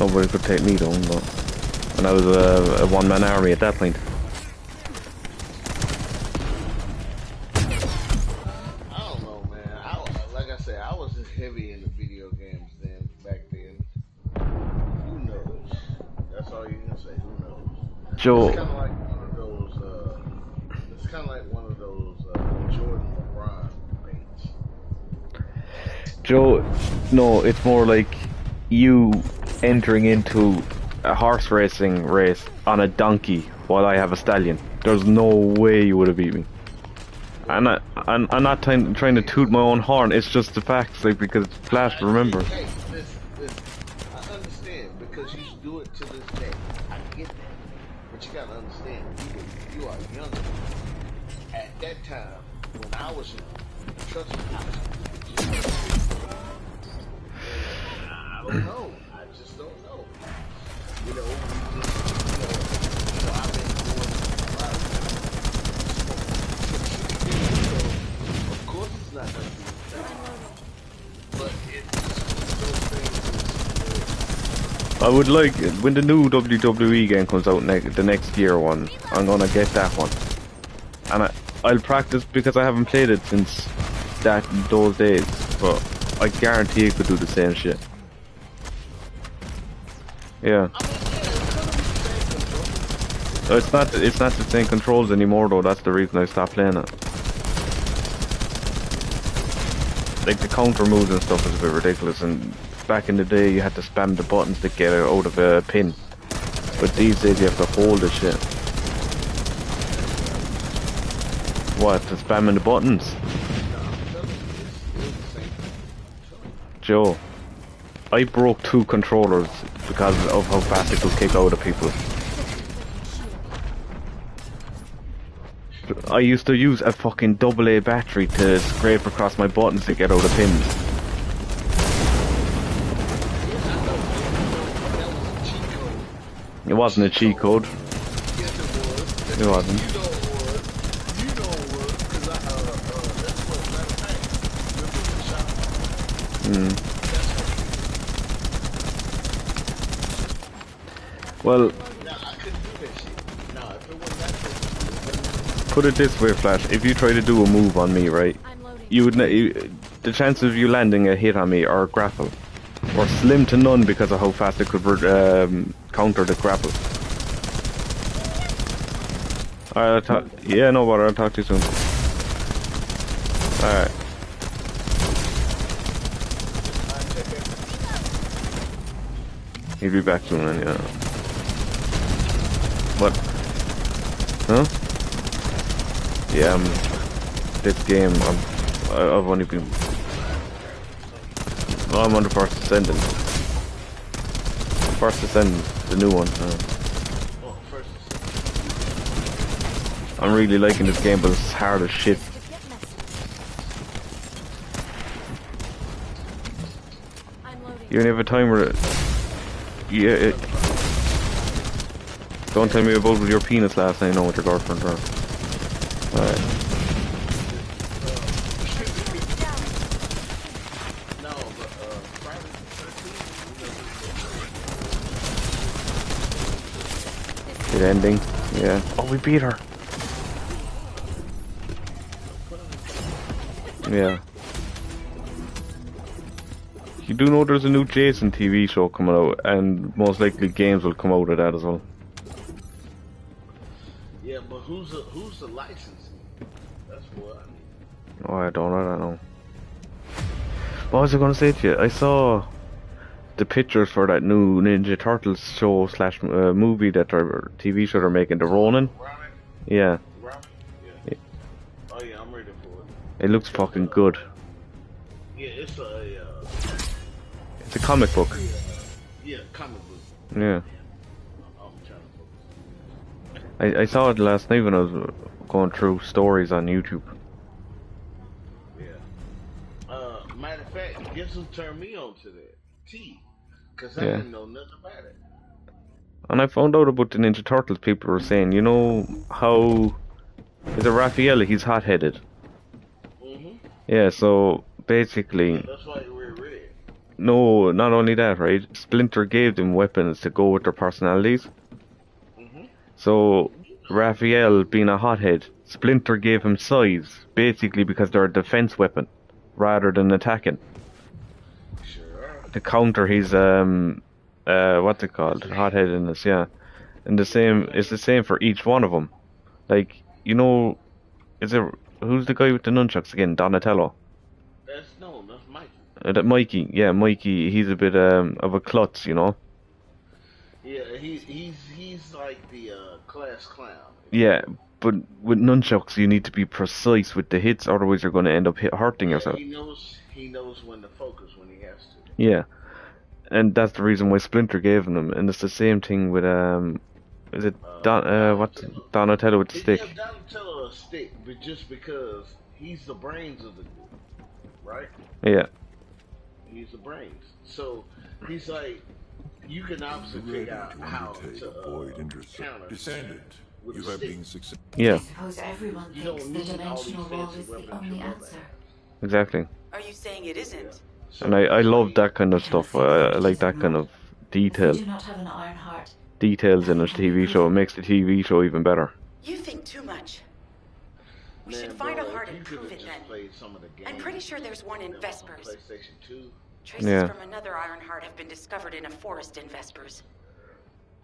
Nobody could take me down, but... And I was a one-man army at that point. I don't know, man. Like I said, I wasn't heavy into video games then, back then. Who knows? That's all you can say. Who knows? Joe. It's kind of like one of those. It's kind of like one of those Jordan LeBron debates. Joe, no, it's more like you entering into a horse racing race on a donkey while I have a stallion. There's no way you would have beat me. I'm not trying to toot my own horn. It's just the facts, like, because it's Flash. Remember. Hey, listen. I understand because you do it to this day. I get that, but you gotta understand, you are younger. At that time, when I was young, trust me, I don't know. I just don't know. You know, I've been doing a lot of of course it's not gonna be the same. But it's those things. I would like, when the new WWE game comes out the next year one, I'm gonna get that one. And I'll practice because I haven't played it since those days, but I guarantee it could do the same shit. Yeah. It's not the same controls anymore though, that's the reason I stopped playing it. Like the counter moves and stuff is a bit ridiculous, and back in the day you had to spam the buttons to get out of a pin. But these days you have to hold the shit. What, to spamming the buttons? Joe, I broke 2 controllers because of how fast it could kick out of people. I used to use a fucking AA battery to scrape across my buttons to get out of pins. It wasn't a cheat code. It wasn't. Well, put it this way, Flash. If you try to do a move on me, right, you would the chances of you landing a hit on me are grapple, or slim to none because of how fast it could counter the grapple. Alright, yeah, no bother. I'll talk to you soon. Alright. He'll be back soon, and yeah. What? Huh? Yeah, this game, I've only been... Oh, I'm on the first Descendant. First Descendant, the new one. I'm really liking this game, but it's hard as shit. You only have a time where... Yeah, don't tell me about your penis last night, I know with your girlfriend, or... Alright. Good ending. Yeah. Oh, we beat her. Yeah. You do know there's a new Jason TV show coming out, and most likely games will come out of that as well. Yeah, but who's the licensing? That's what I mean. Oh, I don't know. What was I going to say to you? I saw the pictures for that new Ninja Turtles show / movie that or TV show they're making, the Ronin. Yeah. Yeah. Oh yeah, I'm ready for it. It looks fucking good. Yeah, it's a comic book. Yeah, comic book. Yeah. I saw it last night when I was going through stories on YouTube. Yeah. Matter of fact, guess who turned me on to that? T. Because I didn't know nothing about it. And I found out about the Ninja Turtles. People were saying, you know how... Is it Raphael? He's hot-headed. Mm-hmm. Yeah, so basically... Yeah, that's why you wear red. No, not only that, right? Splinter gave them weapons to go with their personalities. So, Raphael being a hothead, Splinter gave him size, basically because they're a defense weapon, rather than attacking. To counter his, what's it called? Hotheadedness, yeah. And it's the same for each one of them. Like, you know, who's the guy with the nunchucks again? Donatello. That's Mikey. That Mikey, yeah, Mikey, he's a bit, of a klutz, you know? Yeah, he's like the class clown. Yeah, but with nunchucks, you need to be precise with the hits, otherwise you're going to end up hurting yourself. He knows when to focus when he has to. Yeah, and that's the reason why Splinter gave him them, and it's the same thing with is it Donatello with the stick? He gave Donatello a stick, but just because he's the brains of the group, right? Yeah. He's the brains, so he's like, you can obviously figure out how to counter. Descendant, you have been successful. Yeah. I suppose everyone thinks the dimensional wall is the only answer. Exactly. Are you saying it isn't? And I love that kind of stuff. I like that kind of detail. If we do not have an iron heart, Details in a TV show. It makes the TV show even better. You think too much. We should find a heart and prove it then. I'm pretty sure there's one in Vespers. Traces from another iron heart have been discovered in a forest in Vespers.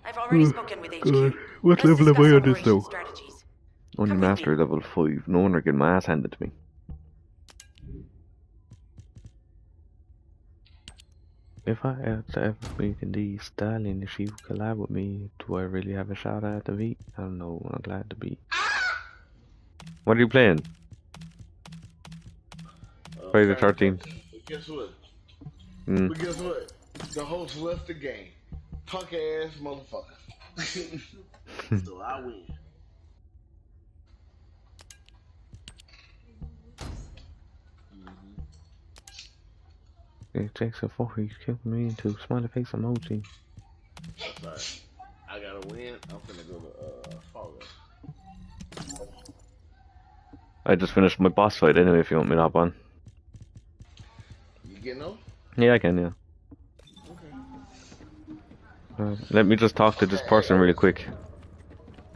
I've already spoken with HQ. What level am I on this though? Strategies. Only master level 5. No wonder getting my ass handed to me. If I had to ever meet the stallion, if she would collab with me, do I really have a shot at the beat? I don't know, I'm glad to be. What are you playing? Friday the 13th. Guess what? Mm. But guess what? The host left the game. Punk ass motherfucker. So I win. It takes a 4, he's killed me into smiley face emoji. Sorry. I gotta win. I'm finna go to Fall Guys. I just finished my boss fight anyway if you want me to hop on. You getting on? Yeah, I can, yeah. Okay. Let me just talk to this person really quick.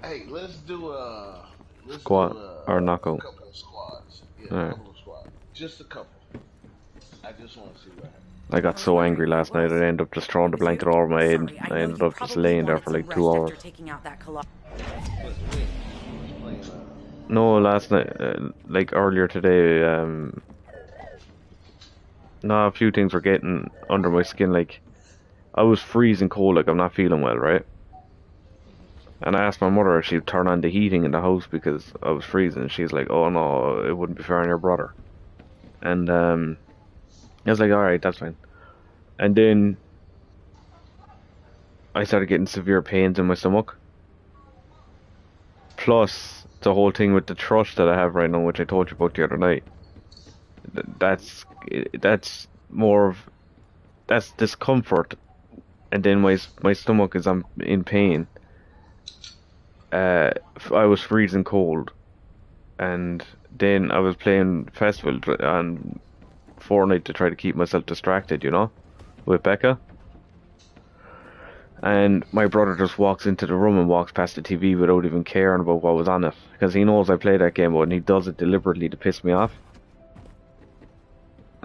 Hey, let's do squad or knockout. A couple of squads. Yeah, All right. A couple of squads. Just a couple. I just want to see what happens. I got so angry last night I ended up just throwing the blanket over my head. I ended up just laying there for like 2 hours. No, last night, like earlier today, no, a few things were getting under my skin. Like, I was freezing cold, like I'm not feeling well, right? And I asked my mother if she'd turn on the heating in the house because I was freezing. She's like, oh no, it wouldn't be fair on your brother. And I was like, alright, that's fine. And then I started getting severe pains in my stomach. Plus the whole thing with the thrush that I have right now, which I told you about the other night. That's discomfort, and then my stomach is in pain. I was freezing cold, and then I was playing Festival on Fortnite to try to keep myself distracted, you know, with Becca. And my brother just walks into the room and walks past the TV without even caring about what was on it, because he knows I play that game, and he does it deliberately to piss me off.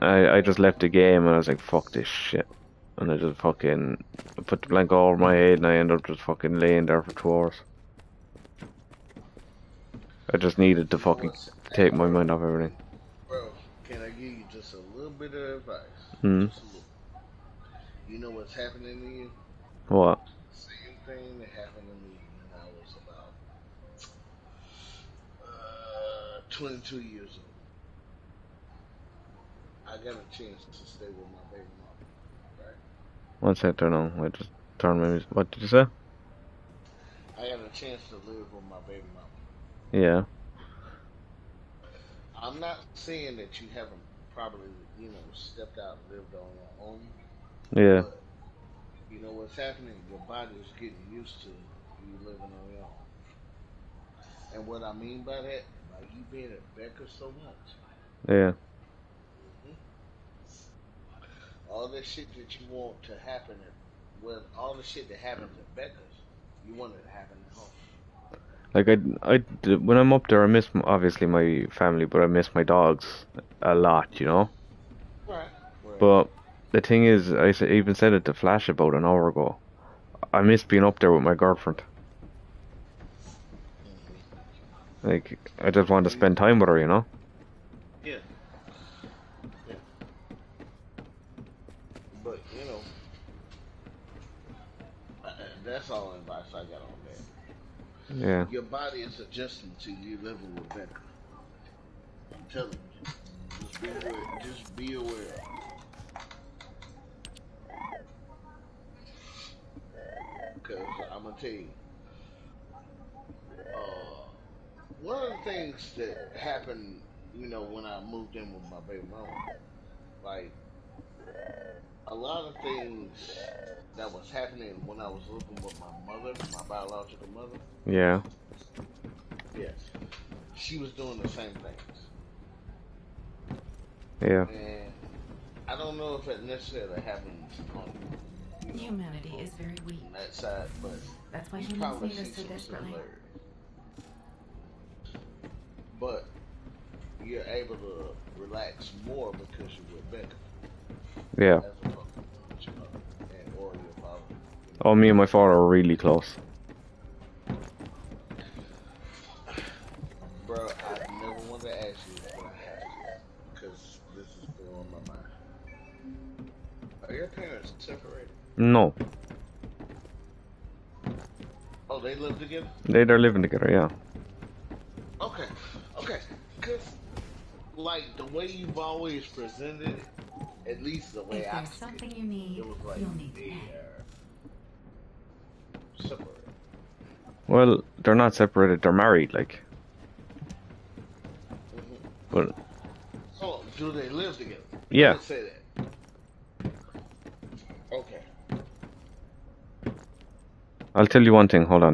I just left the game and I was like, fuck this shit. And I just fucking put the blanket over my head and I ended up just fucking laying there for 2 hours. I just needed to fucking take my mind off everything. Bro, can I give you just a little bit of advice? Hmm. Just a little. You know what's happening to you? What? Same thing that happened to me when I was about 22 years old. I got a chance to stay with my baby mama, right? One sec there now. I just turned my music. What did you say? I got a chance to live with my baby mama. Yeah. I'm not saying that you haven't probably, stepped out and lived on your own. Yeah. But, you know what's happening? Your body is getting used to you living on your own. And what I mean by that, like you being at Becca so much. Yeah. All that shit that you want to happen, well, all the shit that happens at Becca's, you want it to happen at home. Like when I'm up there, I miss obviously my family, but I miss my dogs a lot, you know. Right. But the thing is, I even said it to Flash about an hour ago. I miss being up there with my girlfriend. Like, I just want to spend time with her, you know. Yeah. Yeah. But you know, that's all advice I got on that. Yeah. Your body is adjusting to you living with Becca. I'm telling you. Just be aware. Because I'm going to tell you, one of the things that happened, you know, when I moved in with my baby mama, like, a lot of things that was happening when I was living with my mother, my biological mother. Yeah. Yes. She was doing the same things. Yeah. And I don't know if it necessarily happens on Humanity is very weak. On that side, but that's why you humans probably need see us so some desperately. similarities. But you're able to relax more because you're with Becca. Yeah. As opposed to your mother or your father. Oh, me and my father are really close. Bro, I never wanted to ask you, but I have to, because this is blowing my mind. Are your parents separated? No. Oh, they live together? They're living together, yeah. Okay, because, like, the way you've always presented it, at least the way if I there's something you need, it was like you'll need they are separated. Well, they're not separated, they're married, like. But... Oh, do they live together? Yeah. Let's say that. Okay. I'll tell you one thing, hold on.